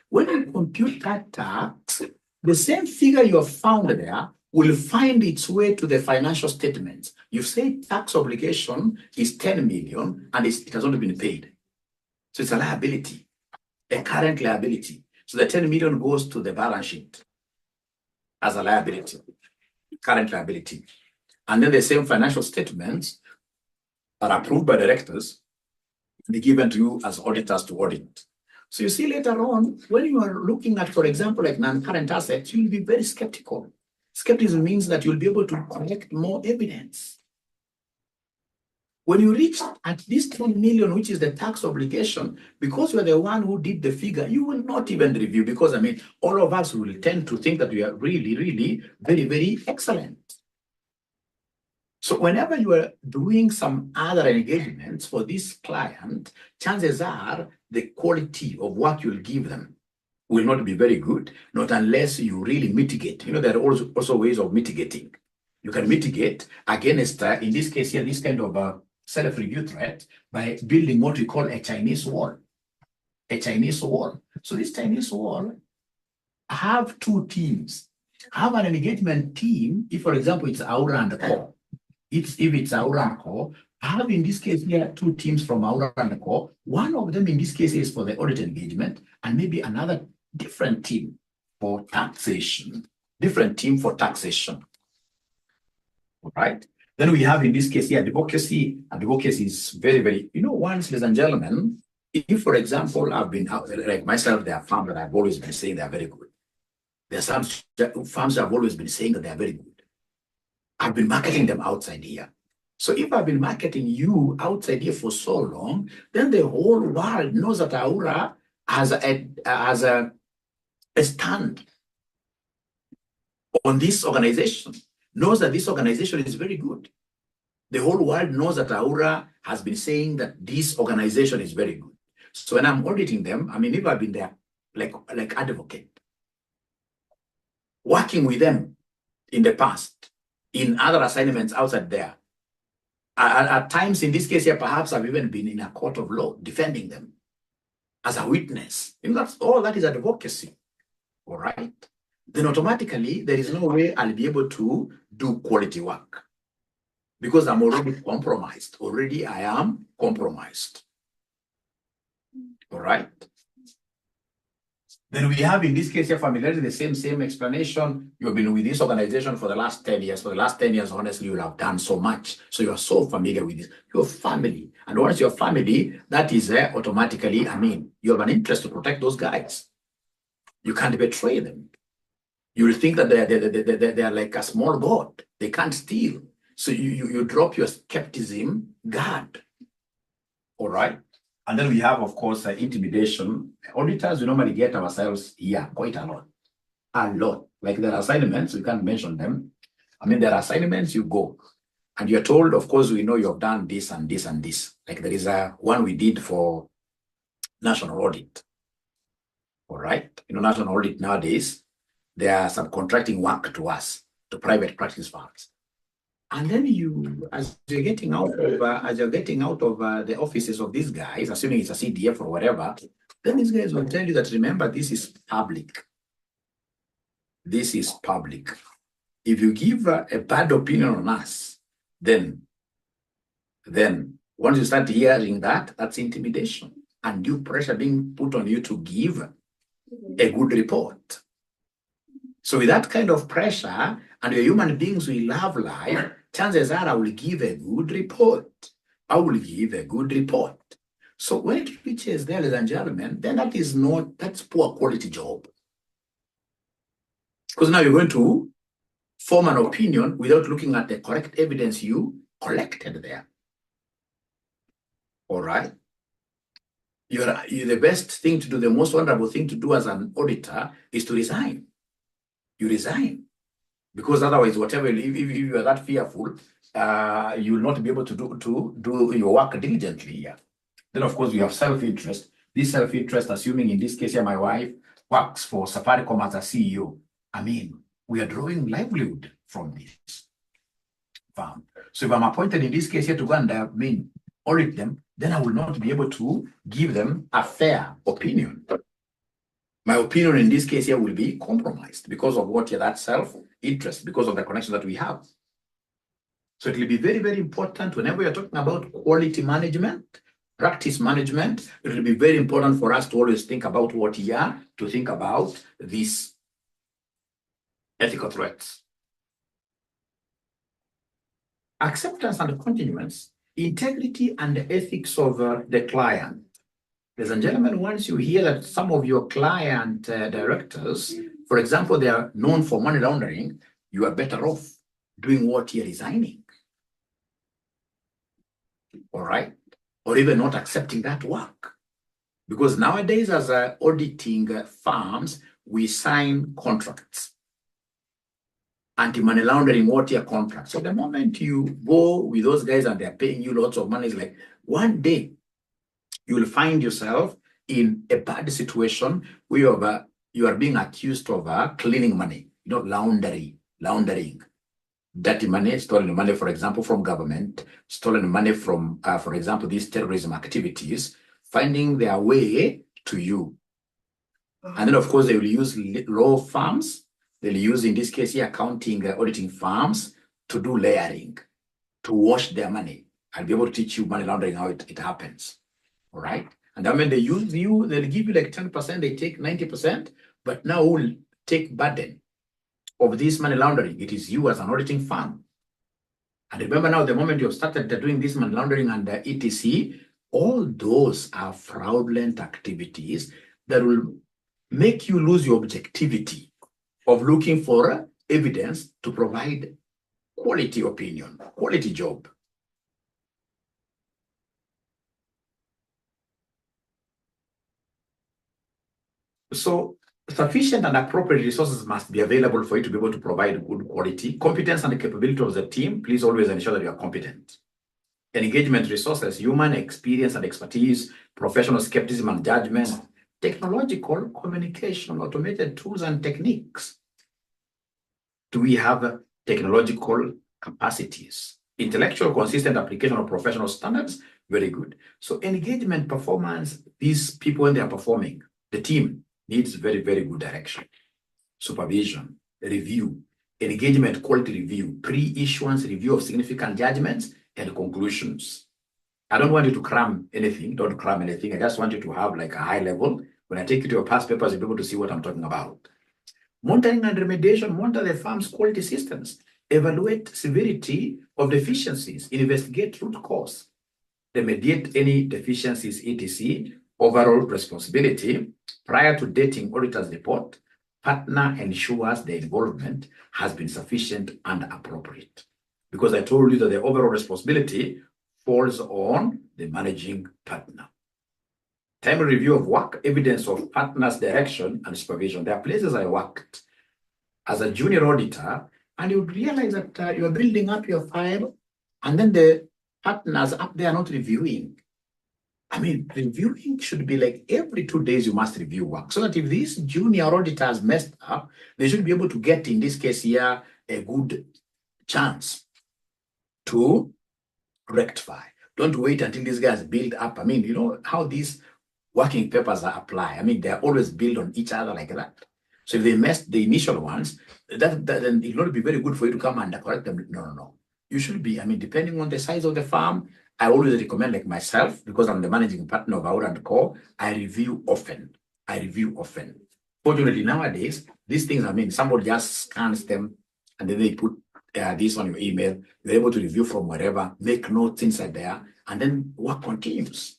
When you compute that tax, the same figure you have found there will find its way to the financial statements. You say tax obligation is 10 million and it has only been paid. So it's a liability, a current liability. So the 10 million goes to the balance sheet as a liability, current liability. And then the same financial statements are approved by directors and be given to you as auditors to audit. So you see later on, when you are looking at, for example, like non-current assets, you'll be very skeptical. Skepticism means that you'll be able to collect more evidence. When you reach at this 10 million, which is the tax obligation, because you're the one who did the figure, you will not even review because, I mean, all of us will tend to think that we are really, really very, very excellent. So whenever you are doing some other engagements for this client, chances are the quality of what you'll give them will not be very good, not unless you really mitigate. You know, there are also ways of mitigating. You can mitigate against, in this case here, this kind of self-review threat by building what we call a Chinese wall. A Chinese wall. So this Chinese wall have two teams. Have an engagement team, if for example, it's Aura and Core. If it's Aura and Core, have in this case here two teams from Aura and Core. One of them in this case is for the audit engagement, and maybe another different team for taxation. All right. Then we have in this case here advocacy. Advocacy is very, very, you know, once, ladies and gentlemen, if for example, I've been out, like myself, there are firms that I've always been saying they are very good. There are some firms that I've always been saying that they are very good. I've been marketing them outside here. So if I've been marketing you outside here for so long, then the whole world knows that Aura has a stand on this organization, knows that this organization is very good. The whole world knows that Aura has been saying that this organization is very good. So when I'm auditing them, I mean, if I've been there like advocate, working with them in the past, in other assignments outside there, at times in this case here, perhaps I've even been in a court of law defending them as a witness. You know, that's all that is advocacy. All right. Then automatically there is no way I'll be able to do quality work because I'm already compromised. Already I am compromised. All right. Then we have in this case here familiarity, the same explanation. You've been with this organization for the last 10 years. For the last 10 years, honestly, you have done so much. So you are so familiar with this. Your family. And once your family, that is automatically, I mean, you have an interest to protect those guys. You can't betray them. You will think that they are like a small god. They can't steal. So you drop your skepticism guard. All right. And then we have, of course, intimidation. Auditors, we normally get ourselves here quite a lot. A lot. Like there are assignments, we can't mention them. I mean, there are assignments you go, and you're told, of course, we know you have done this and this and this. Like there is a one we did for national audit. All right. National audit nowadays, they are subcontracting work to us, to private practice firms. And then as you're getting out of the offices of these guys, assuming it's a CDF or whatever, then these guys will tell you that, remember, this is public. This is public. If you give a bad opinion on us, then once you start hearing that, that's intimidation and due pressure being put on you to give a good report. So with that kind of pressure, and we're human beings, we love life, chances are I will give a good report. I will give a good report. So when it reaches there, ladies and gentlemen, then that's poor quality job. Because now you're going to form an opinion without looking at the correct evidence you collected there. All right. You're the best thing to do, the most wonderful thing to do as an auditor is to resign. You resign. Because otherwise, whatever, if you are that fearful, you will not be able to do your work diligently here. Then, of course, you have self-interest. This self-interest, assuming in this case here, my wife works for Safaricom as a CEO. I mean, we are drawing livelihood from this farm. So if I'm appointed in this case here to go and audit them, then I will not be able to give them a fair opinion. My opinion in this case here will be compromised because of that self-interest, because of the connection that we have. So it will be very, very important whenever you're talking about quality management, practice management, it will be very important for us to always think about to think about these ethical threats. Acceptance and continuance, integrity and ethics of the client. Ladies and gentlemen, once you hear that some of your client directors, for example, they are known for money laundering, you are better off doing what you're resigning. All right? Or even not accepting that work. Because nowadays, as auditing firms, we sign contracts. Anti-money laundering, what-year contracts. So the moment you go with those guys and they're paying you lots of money, it's like one day you will find yourself in a bad situation where you are being accused of cleaning money, laundering, dirty money, stolen money, for example, from government, stolen money from, for example, these terrorism activities, finding their way to you. And then, of course, they will use law firms. They'll use, in this case here, accounting, auditing firms to do layering, to wash their money. I'll be able to teach you money laundering, how it happens. All right? And then when they use you, they'll give you like 10%, they take 90%, but now we'll take burden of this money laundering. It is you as an auditing firm. And remember now, the moment you've started doing this money laundering and etc., all those are fraudulent activities that will make you lose your objectivity of looking for evidence to provide quality opinion, quality job. So sufficient and appropriate resources must be available for you to be able to provide good quality. Competence and capability of the team, please always ensure that you are competent. Engagement resources, human experience and expertise, professional skepticism and judgment, technological communication, automated tools and techniques. Do we have technological capacities? Intellectual, consistent application of professional standards, very good. So engagement, performance, these people when they are performing, the team needs very, very good direction. Supervision, review, engagement quality review, pre-issuance review of significant judgments and conclusions. I don't want you to cram anything. Don't cram anything. I just want you to have like a high level. When I take you to your past papers, you'll be able to see what I'm talking about. Monitoring and remediation, monitor the firm's quality systems, evaluate severity of deficiencies, investigate root cause, remediate any deficiencies, etc. Overall responsibility, prior to dating auditor's report, partner ensures the involvement has been sufficient and appropriate. Because I told you that the overall responsibility falls on the managing partner. Timely review of work, evidence of partner's direction and supervision. There are places I worked as a junior auditor. And you would realize that you're building up your file, and then the partners up there are not reviewing. I mean, reviewing should be like every 2 days you must review work, so that if these junior auditors messed up, they should be able to get, in this case here, a good chance to rectify. Don't wait until these guys build up. I mean, you know how these working papers are applied. I mean, they're always built on each other like that. So if they messed the initial ones, then it will not be very good for you to come and correct them. No. You should be, I mean, depending on the size of the farm, I always recommend, like myself, because I'm the managing partner of AUDA&Co, I review often. Fortunately, nowadays, these things, I mean, somebody just scans them and then they put this on your email. You're able to review from wherever, make notes inside there, and then work continues.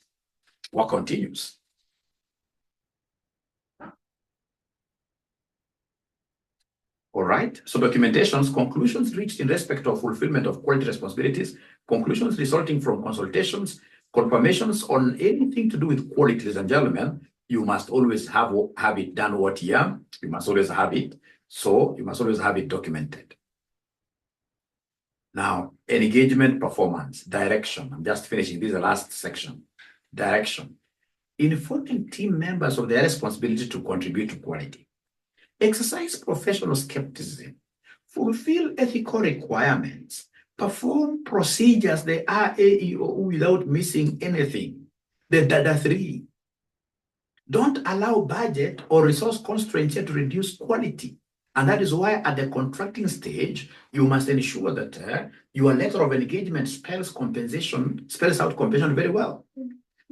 All right, so documentations, conclusions reached in respect of fulfillment of quality responsibilities, conclusions resulting from consultations, confirmations on anything to do with quality, ladies and gentlemen, you must always have it done what year? You must always have it. So you must always have it documented. Now, engagement, performance, direction. I'm just finishing. This is the last section. Direction. Informing team members of their responsibility to contribute to quality. Exercise professional skepticism. Fulfill ethical requirements. Perform procedures they are AEOU without missing anything. The DADA 3. Don't allow budget or resource constraints to reduce quality. And that is why at the contracting stage, you must ensure that your letter of engagement spells out compensation very well.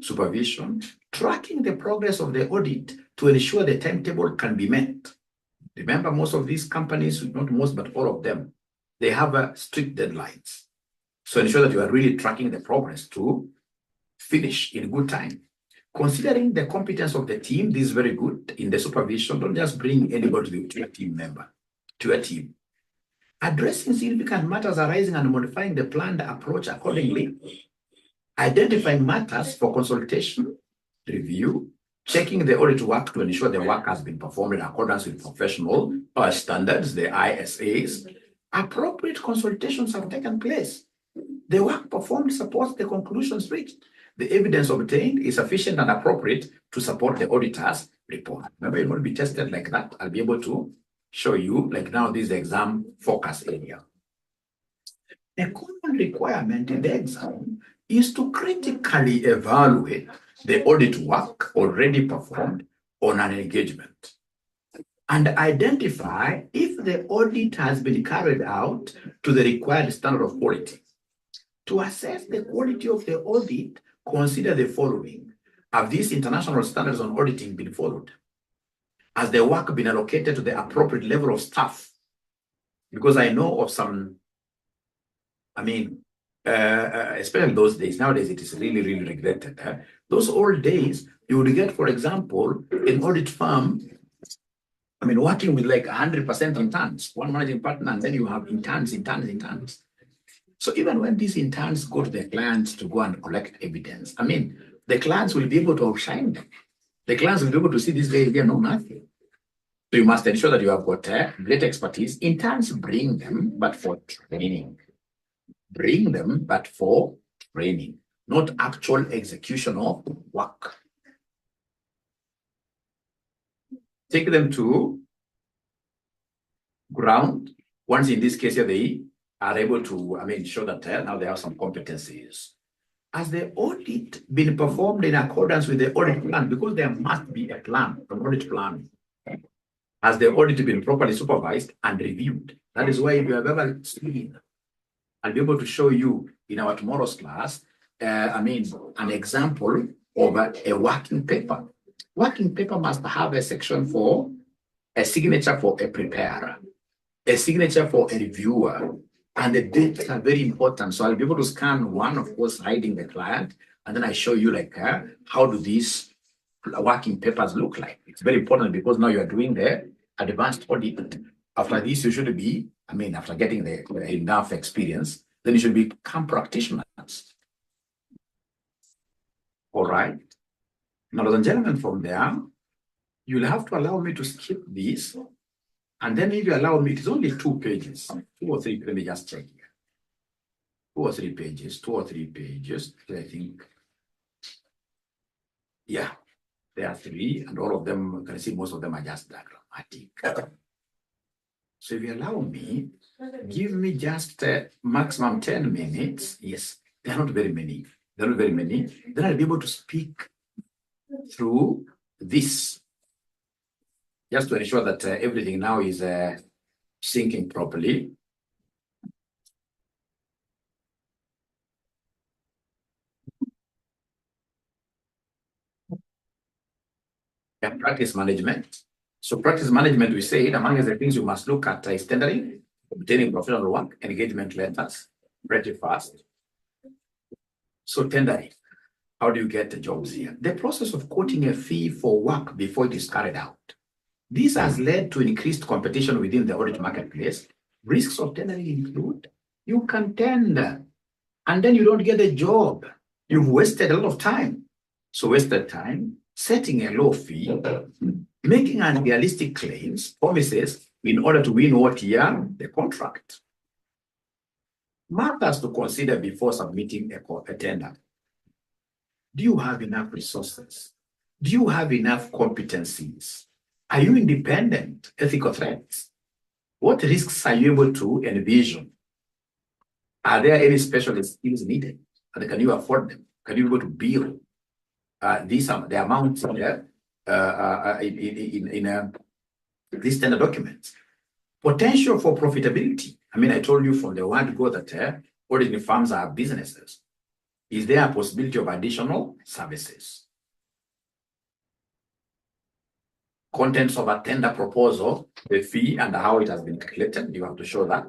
Supervision, tracking the progress of the audit to ensure the timetable can be met. Remember, most of these companies, not most, but all of them, they have strict deadlines. So ensure that you are really tracking the progress to finish in good time. Considering the competence of the team, this is very good in the supervision. Don't just bring anybody to your team member, to your team. Addressing significant matters arising and modifying the planned approach accordingly. Identifying matters for consultation, review, checking the audit work to ensure the work has been performed in accordance with professional standards, the ISAs. Appropriate consultations have taken place. The work performed supports the conclusions reached. The evidence obtained is sufficient and appropriate to support the auditor's report. Remember, it will be tested like that. I'll be able to show you, like now, this is the exam focus area. A common requirement in the exam is to critically evaluate the audit work already performed on an engagement and identify if the audit has been carried out to the required standard of quality. To assess the quality of the audit, consider the following. Have these international standards on auditing been followed? Has the work been allocated to the appropriate level of staff? Because I know of some, especially those days, nowadays it is really, really regretted. Those old days, you would get, for example, an audit firm, working with like 100% interns, one managing partner, and then you have interns. So even when these interns go to their clients to go and collect evidence, the clients will be able to outshine them. The clients will be able to see this guy, they know nothing. So you must ensure that you have got great expertise. Interns, bring them, but for training. Not actual execution of work. Take them to ground. Once in this case, they are able to, show that now they have some competencies. Has the audit been performed in accordance with the audit plan? Because there must be a plan, an audit plan. Has the audit been properly supervised and reviewed? That is why if you have ever seen, I'll be able to show you in our tomorrow's class, an example of a working paper. Working paper must have a section for a signature for a preparer, a signature for a reviewer, and the dates are very important. So I'll be able to scan one, of course, hiding the client, and then I show you how do these working papers look like. It's very important because now you are doing the advanced audit. After this, you should be, after getting the enough experience, then you should become practitioners. All right. Now, ladies and gentlemen, from there, you'll have to allow me to skip this And then if you allow me, it's only 2 pages, 2 or 3, let me just check here. 2 or 3 pages, 2 or 3 pages, I think. Yeah, there are 3, and all of them, you can see most of them are just diagrammatic. So if you allow me, give me just maximum 10 minutes. Yes, they're not very many. They're not very many. Then I'll be able to speak through this, just to ensure that everything now is syncing properly. Yeah, practice management. So practice management, we said, among the things you must look at is tendering, obtaining professional work, engagement letters, ready fast. So tendering, how do you get the jobs here? The process of quoting a fee for work before it is carried out. This has led to increased competition within the audit marketplace. Risks of tendering include you can tender and then you don't get a job. You've wasted a lot of time. So wasted time, setting a low fee, making unrealistic claims, promises in order to win what year? The contract. Matters to consider before submitting a tender. Do you have enough resources? Do you have enough competencies? Are you independent? Ethical threats? What risks are you able to envision? Are there any special skills needed? And can you afford them? Can you be able to bill the amounts in these tender documents? Potential for profitability. I mean, I told you from the word go that auditing firms are businesses. Is there a possibility of additional services? Contents of a tender proposal, the fee and how it has been calculated, you have to show that.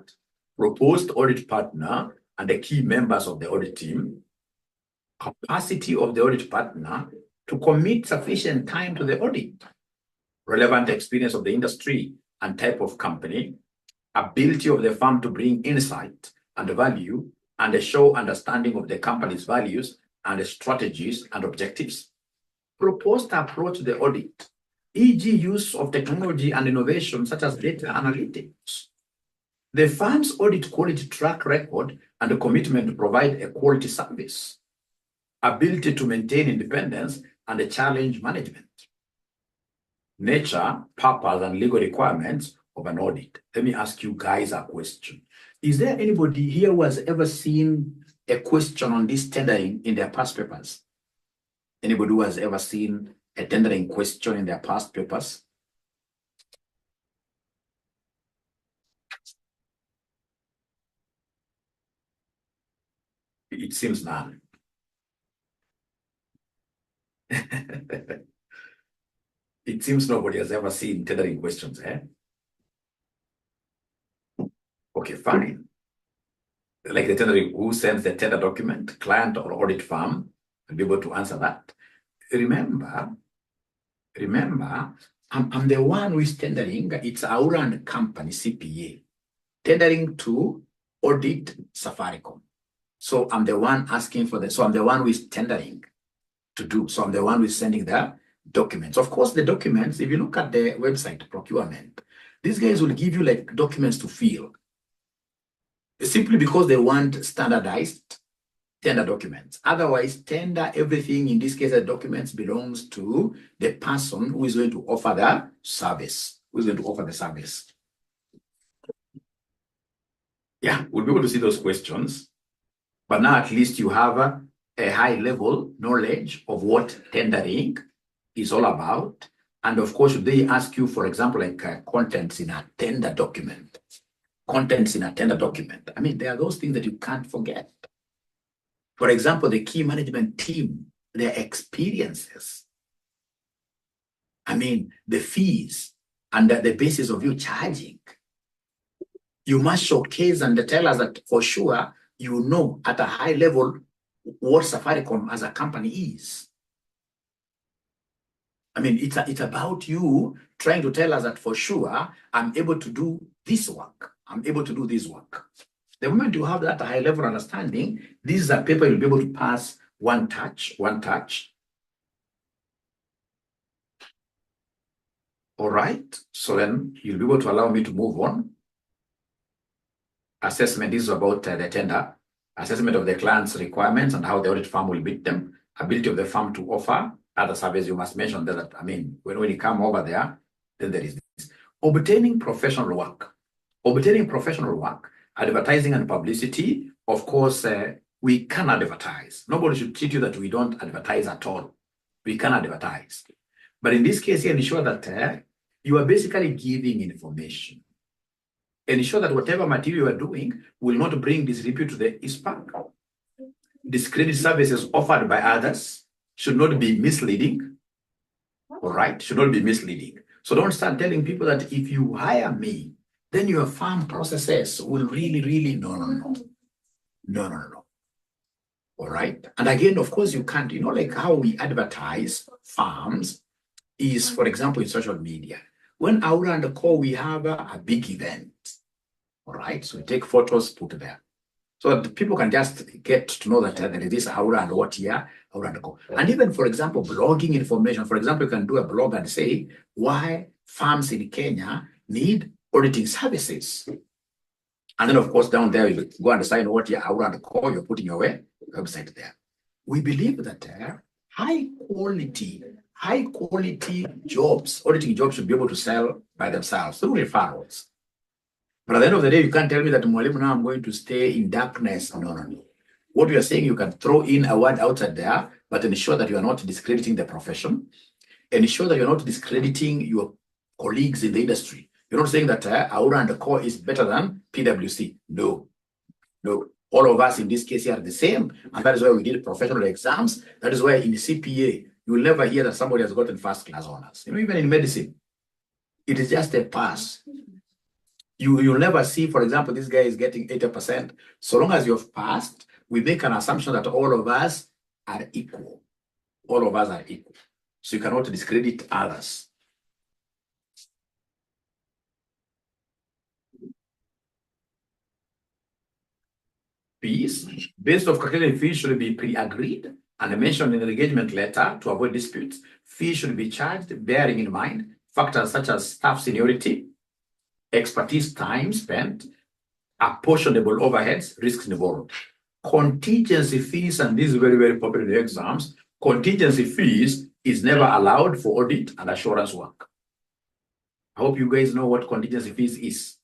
Proposed audit partner and the key members of the audit team. Capacity of the audit partner to commit sufficient time to the audit. Relevant experience of the industry and type of company. Ability of the firm to bring insight and value and a show understanding of the company's values and strategies and objectives. Proposed approach to the audit, e.g. use of technology and innovation such as data analytics. The firm's audit quality track record and the commitment to provide a quality service. Ability to maintain independence and the challenge management. Nature, purpose, and legal requirements of an audit. Let me ask you guys a question. Is there anybody here who has ever seen a question on this tendering in their past papers? Anybody who has ever seen a tendering question in their past papers? It seems none. It seems nobody has ever seen tendering questions, eh? Okay, fine. Like the tendering, who sends the tender document, client or audit firm, will be able to answer that. Remember, I'm the one who is tendering. It's our own company, CPA, tendering to audit Safaricom. So I'm the one asking for so I'm the one who is tendering to do. So I'm the one who is sending the documents. Of course, the documents, if you look at the website procurement, these guys will give you like documents to fill, simply because they want standardized tender documents. Otherwise, tender everything, in this case, the documents belongs to the person who is going to offer the service. Yeah, we'll be able to see those questions. But now at least you have a high level knowledge of what tendering is all about. And of course, they ask you, for example, like contents in a tender document. Contents in a tender document. I mean, there are those things that you can't forget. For example, the key management team, their experiences. I mean, the fees and the basis of you charging. You must showcase and tell us that for sure, you know at a high level what Safaricom as a company is. I mean, it's about you trying to tell us that for sure, I'm able to do this work. I'm able to do this work. The moment you have that high level understanding, this is a paper you'll be able to pass one touch. All right. So then you'll be able to allow me to move on. Assessment is about the tender. Assessment of the client's requirements and how the audit firm will meet them. Ability of the firm to offer other services. You must mention that, I mean, when you come over there, then there is this. Obtaining professional work. Obtaining professional work, advertising and publicity. Of course, we can advertise. Nobody should treat you that we don't advertise at all. We can advertise. But in this case, here, ensure that you are basically giving information. Ensure that whatever material you are doing will not bring disrepute to the ISPAC. Discredit services offered by others should not be misleading. All right, should not be misleading. So don't start telling people that if you hire me, then your farm processes will really, no. All right. And again, of course, you can't, like how we advertise farms is, for example, in social media. When Aura and Co, we have a big event. All right. So we take photos, put there. So that people can just get to know that there is this Aura and what year, Aura and Co. And even, for example, blogging information. For example, you can do a blog and say why farms in Kenya need auditing services. And then, of course, down there, you go and decide what year Aura and Co you're putting your website there. We believe that high quality jobs, auditing jobs should be able to sell by themselves through referrals. But at the end of the day, you can't tell me that Mwalimu, now I'm going to stay in darkness. No. What we are saying, you can throw in a word outside there, but ensure that you are not discrediting the profession. Ensure that you're not discrediting your colleagues in the industry. You're not saying that Aura and Co is better than PwC. No. All of us in this case here are the same, and that is why we did professional exams. That is why in the CPA, you will never hear that somebody has gotten first-class honors. Even in medicine, it is just a pass. You'll never see, for example, this guy is getting 80%. So long as you've passed, we make an assumption that all of us are equal. All of us are equal. So you cannot discredit others. Fees, based of calculating fees should be pre-agreed and mentioned in the engagement letter to avoid disputes. Fees should be charged bearing in mind factors such as staff seniority, expertise, time spent, apportionable overheads, risks involved. Contingency fees, and this is very popular in the exams, contingency fees is never allowed for audit and assurance work. I hope you guys know what contingency fees is.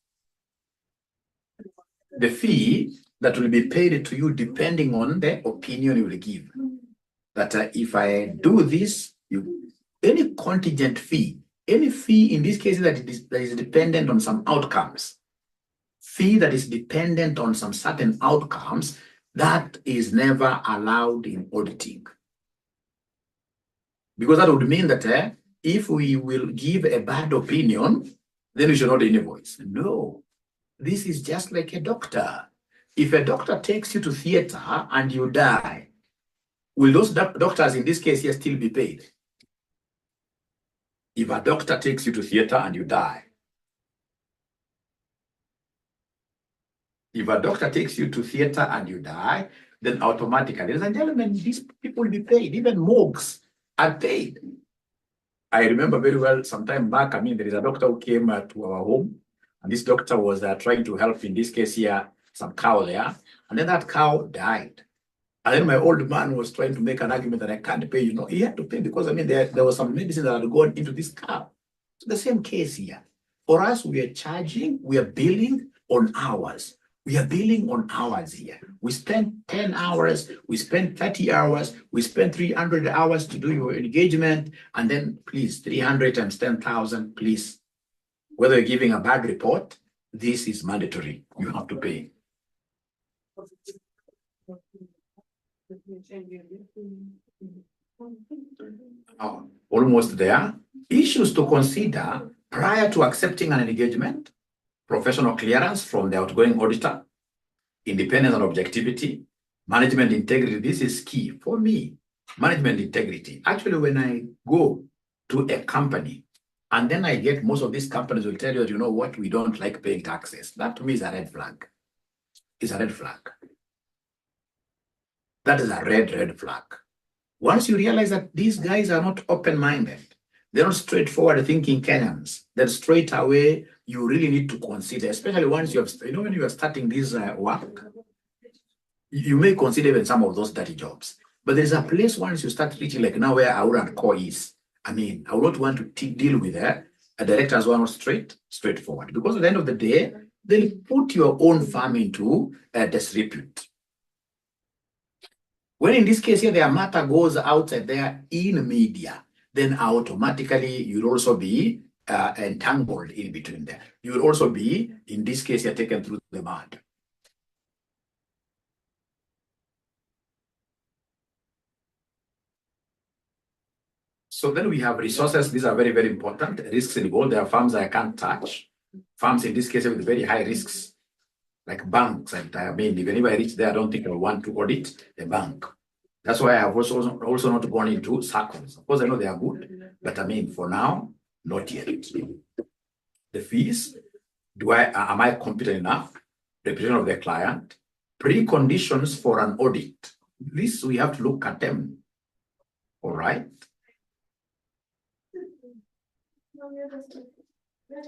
The fee that will be paid to you depending on the opinion you will give. That if I do this, any contingent fee, any fee in this case that is dependent on some outcomes, fee that is dependent on some certain outcomes, that is never allowed in auditing. Because that would mean that if we will give a bad opinion, then we should not invoice. No, this is just like a doctor. If a doctor takes you to theater and you die, will those doctors in this case here still be paid? If a doctor takes you to theater and you die, if a doctor takes you to theater and you die, then automatically, ladies and gentlemen, these people will be paid. Even morgues are paid. I remember very well some time back, there is a doctor who came to our home, and this doctor was trying to help, in this case here, some cow there, and then that cow died. And then my old man was trying to make an argument that I can't pay, he had to pay because, there was some medicine that had gone into this cow. So the same case here. For us, we are billing on hours. We are billing on hours here. We spend 10 hours, we spend 30 hours, we spend 300 hours to do your engagement, and then please, 300 times 10,000, please. Whether you're giving a bad report, this is mandatory. You have to pay. Almost there. Issues to consider prior to accepting an engagement: professional clearance from the outgoing auditor, independence and objectivity, management integrity. This is key for me. Management integrity. Actually, when I go to a company and then I get, most of these companies will tell you, you know what, we don't like paying taxes. That to me is a red flag. It's a red flag. That is a red flag. Once you realize that these guys are not open-minded, They're not straightforward thinking Kenyans. Then straight away, you really need to consider, especially once you have, when you are starting this work, you may consider even some of those dirty jobs. But there's a place once you start reaching, like now where our and core is. I mean, I would not want to deal with a director as well, straightforward. Because at the end of the day, they'll put your own firm into disrepute. When in this case here, their matter goes outside there in media, then automatically you'll also be entangled in between there. You will also be, in this case, you're taken through the mud. So then we have resources. These are very, very important. Risks involved. There are firms I can't touch. Firms in this case with very high risks, like banks. And I mean, even if I reach there, I don't think I want to audit the bank. That's why I've also not gone into circles. Of course, I know they are good, but I mean, for now, not yet. The fees, am I competent enough? Representation of the client, preconditions for an audit. This, we have to look at them. All right.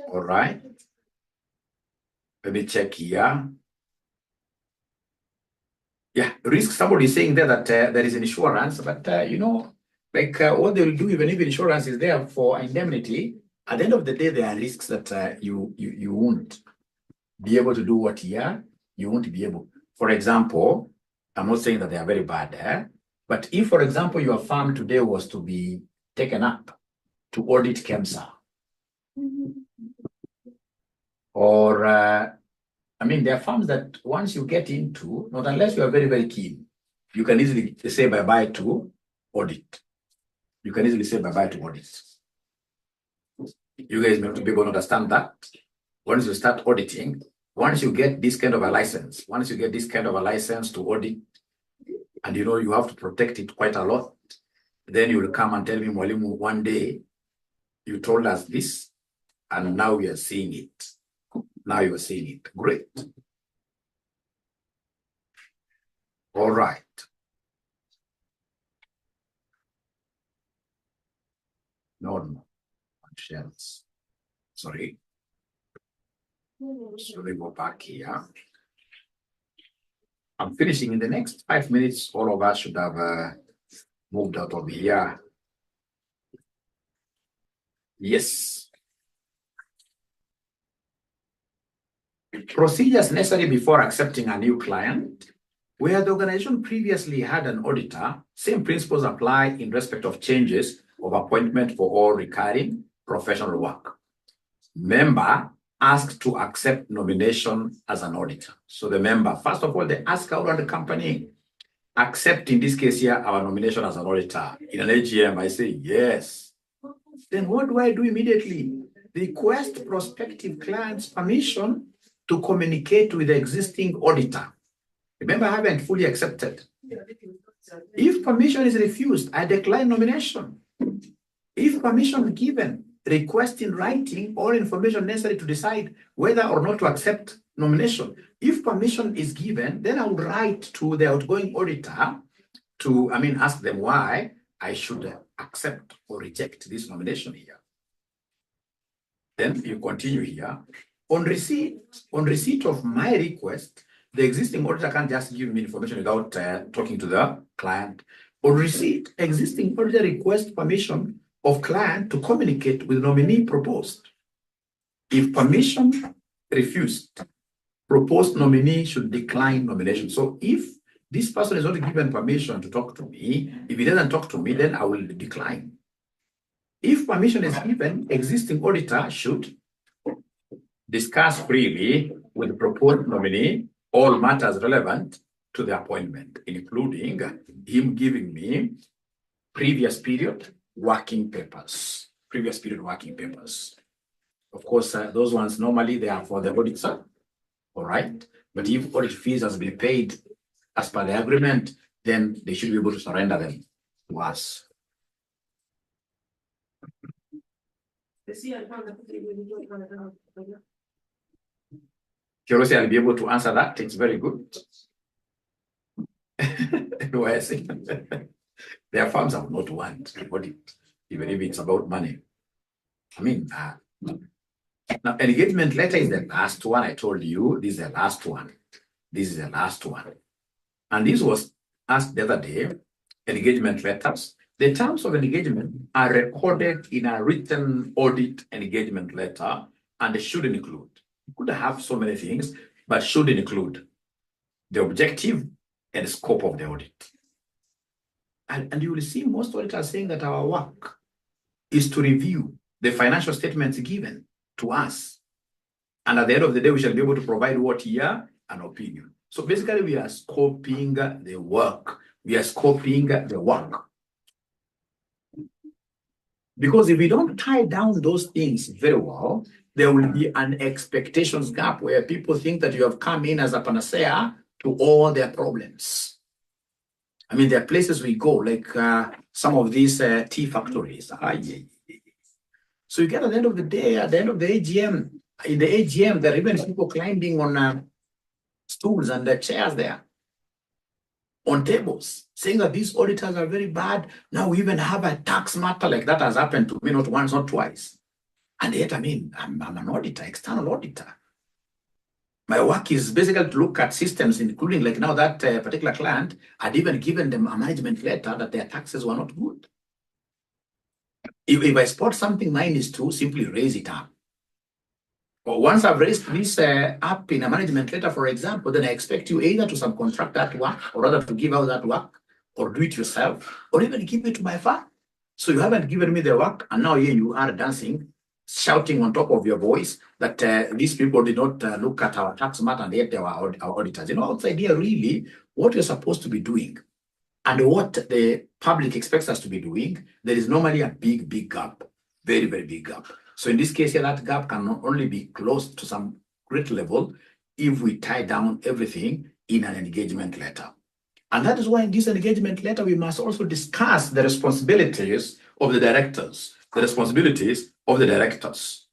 All right. Let me check here. Yeah, risk. Somebody is saying there that there is insurance, but what they will do, even if insurance is there for indemnity, at the end of the day, there are risks that you won't be able to do what here. You won't be able. For example, I'm not saying that they are very bad, but if, for example, your firm today was to be taken up to audit KEMSA, or I mean, there are firms that once you get into, not unless you are very, very keen, you can easily say bye-bye to audit. You can easily say bye-bye to audit. You guys may have to be able to understand that. Once you start auditing, once you get this kind of a license, to audit, and you have to protect it quite a lot, then you will come and tell me, Mwalimu, one day you told us this, and now we are seeing it. Now you are seeing it. Great. All right. No. Shells. Sorry. So we go back here. I'm finishing in the next 5 minutes. All of us should have moved out of here. Yes. Procedures necessary before accepting a new client. Where the organization previously had an auditor, same principles apply in respect of changes of appointment for all recurring professional work. Member asked to accept nomination as an auditor. So the member, first of all, they ask out of the company, accept in this case here our nomination as an auditor. In an AGM, I say yes. Then what do I do immediately? Request prospective clients permission to communicate with the existing auditor. Remember, I haven't fully accepted. If permission is refused, I decline nomination. If permission given, request in writing all information necessary to decide whether or not to accept nomination. If permission is given, then I would write to the outgoing auditor to, ask them why I should accept or reject this nomination here. Then you continue here. On receipt of my request, the existing auditor can't just give me information without talking to the client. On receipt, existing auditor requests permission of client to communicate with nominee proposed. If permission refused, proposed nominee should decline nomination. So if this person is not given permission to talk to me, if he doesn't talk to me, then I will decline. If permission is given, existing auditor should discuss freely with the proposed nominee all matters relevant to the appointment, including him giving me previous period working papers. Of course, those ones normally they are for the auditor, all right? But if audit fees has been paid as per the agreement, then they should be able to surrender them to us. Curiosity, I'll be able to answer that. It's very good. Their firms have not want to audit, even if it's about money. Now, engagement letter is the last one. I told you this is the last one. This is the last one. And this was asked the other day, engagement letters. The terms of engagement are recorded in a written audit engagement letter and should include, could have so many things, but should include the objective and scope of the audit. And you will see most auditors saying that our work is to review the financial statements given to us. And at the end of the day, we shall be able to provide what here? An opinion. So basically, we are scoping the work. We are scoping the work. Because if we don't tie down those things very well, there will be an expectations gap where people think that you have come in as a panacea to all their problems. I mean, there are places we go, like some of these tea factories. So you get at the end of the day, at the end of the AGM, in the AGM, there are even people climbing on stools and chairs there, on tables, saying that these auditors are very bad. Now we even have a tax matter like that has happened to me, not once, not twice. And yet, I mean, I'm an auditor, external auditor. My work is basically to look at systems, including like now that particular client had even given them a management letter that their taxes were not good. If I spot something mine is to simply raise it up. But once I've raised this up in a management letter, for example, then I expect you either to subcontract that work or rather to give out that work or do it yourself or even give it to my firm. So you haven't given me the work and now here you are dancing, shouting on top of your voice that these people did not look at our tax matter and yet they were our auditors. You know, outside here really what you're supposed to be doing and what the public expects us to be doing, there is normally a big gap, very, very big gap. So in this case here, that gap can not only be closed to some great level if we tie down everything in an engagement letter. And that is why in this engagement letter, we must also discuss the responsibilities of the directors, the responsibilities of the directors.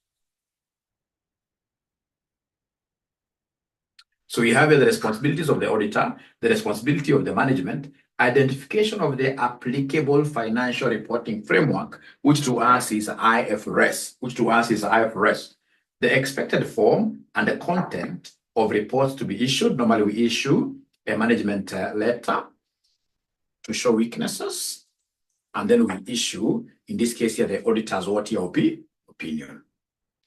So we have the responsibilities of the auditor, the responsibility of the management, identification of the applicable financial reporting framework, which to us is IFRS, the expected form and the content of reports to be issued. Normally we issue a management letter to show weaknesses, and then we issue, in this case here, the auditor's opinion.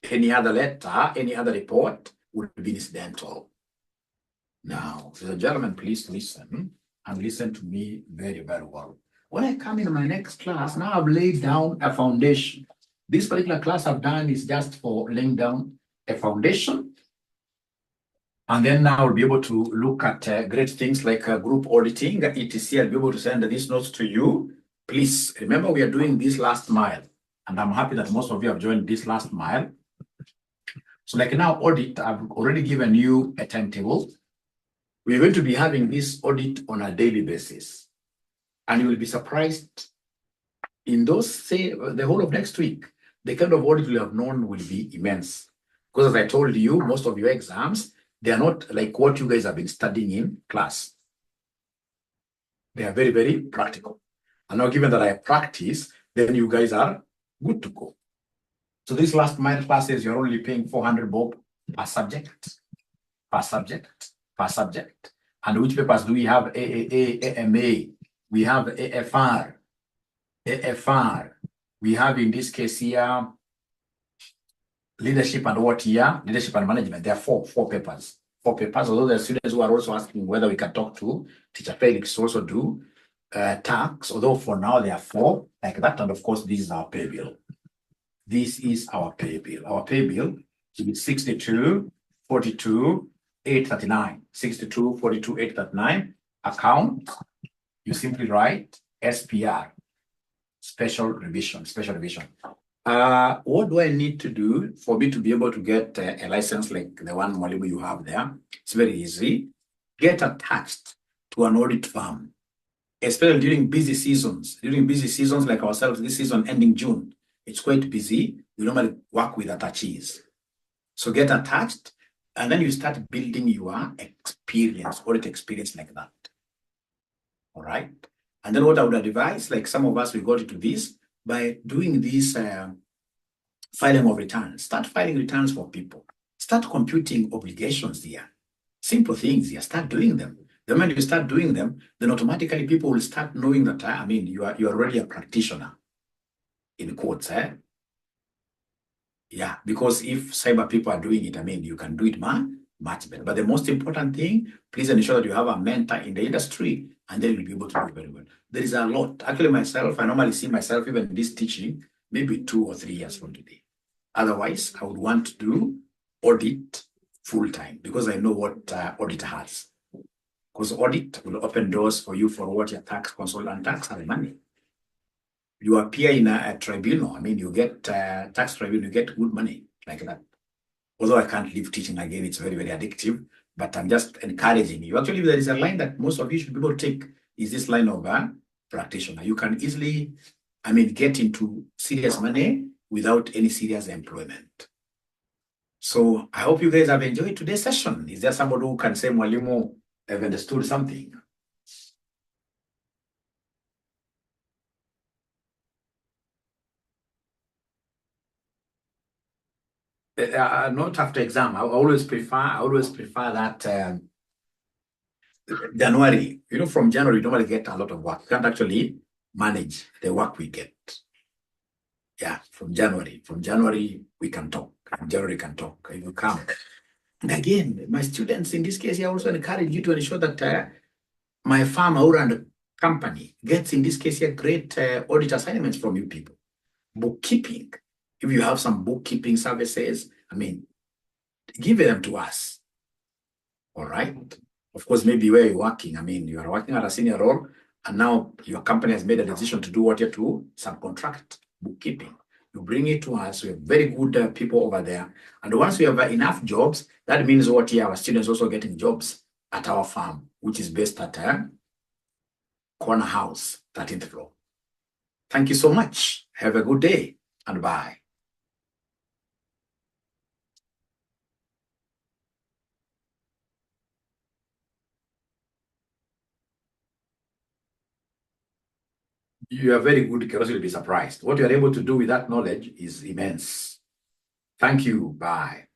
Any other letter, any other report would be incidental. Now, ladies and gentlemen, please listen and listen to me very, very well. When I come in my next class, now I've laid down a foundation. This particular class I've done is just for laying down a foundation. And then now I'll be able to look at great things like group auditing, etc. I'll be able to send these notes to you. Please remember we are doing this last mile. And I'm happy that most of you have joined this last mile. So like now audit, I've already given you a timetable. We're going to be having this audit on a daily basis. And you will be surprised in those, say, the whole of next week, the kind of audit you have known will be immense. Because as I told you, most of your exams, they are not like what you guys have been studying in class. They are very, very practical. And now given that I practice, then you guys are good to go. So these last mile classes, you're only paying 400 bob per subject. And which papers do we have? AAA, AMA. We have AFR. We have in this case here, leadership and what here? Leadership and management. There are four papers. Although there are students who are also asking whether we can talk to Teacher Felix to also do tax, although for now there are 4 like that. And of course, this is our pay bill. This is our pay bill. Our pay bill is 62,42,839. 62,42,839. Account, you simply write SPR, special revision. What do I need to do for me to be able to get a license like the one Mwalimu you have there? It's very easy. Get attached to an audit firm, especially during busy seasons. During busy seasons like ourselves, this season ending June, it's quite busy. We normally work with attachees. So get attached, and then you start building your experience, audit experience like that. All right. And then what I would advise, like some of us, we got into this by doing this Filing of returns. Start filing returns for people. Start computing obligations here. Simple things here. Start doing them. The moment you start doing them, then automatically people will start knowing that, I mean, you're already a practitioner, in quotes, eh? Yeah, because if cyber people are doing it, I mean, you can do it much better. But the most important thing, please ensure that you have a mentor in the industry, and then you'll be able to do very well. There is a lot. Actually, myself, I normally see myself even in this teaching, maybe 2 or 3 years from today. Otherwise, I would want to do audit full time because I know what audit has. Because audit will open doors for you for what your tax consultant tax have money. You appear in a tribunal. I mean, you get tax tribunal, you get good money like that. Although I can't leave teaching again, it's very, very addictive. But I'm just encouraging you. Actually, there is a line that most of you should be able to take, is this line of practitioner. You can easily, I mean, get into serious money without any serious employment. So I hope you guys have enjoyed today's session. Is there somebody who can say, Mwalimu, have understood something? Not after exam. I always prefer that January. You know, from January, you normally get a lot of work. You can't actually manage the work we get. Yeah, from January. From January, we can talk. From January, can talk. You will come. And again, my students, in this case, I also encourage you to ensure that my farm and company gets, in this case, here, great audit assignments from you people. Bookkeeping. If you have some bookkeeping services, I mean, give them to us. All right. Of course, maybe where you're working, I mean, you are working at a senior role, and now your company has made a decision to do what you have to subcontract bookkeeping. You bring it to us. We have very good people over there. And once we have enough jobs, that means what here, our students also getting jobs at our farm, which is based at Corner House, 13th floor. Thank you so much. Have a good day, and bye. You are very good, because you'll be surprised. What you're able to do with that knowledge is immense. Thank you. Bye.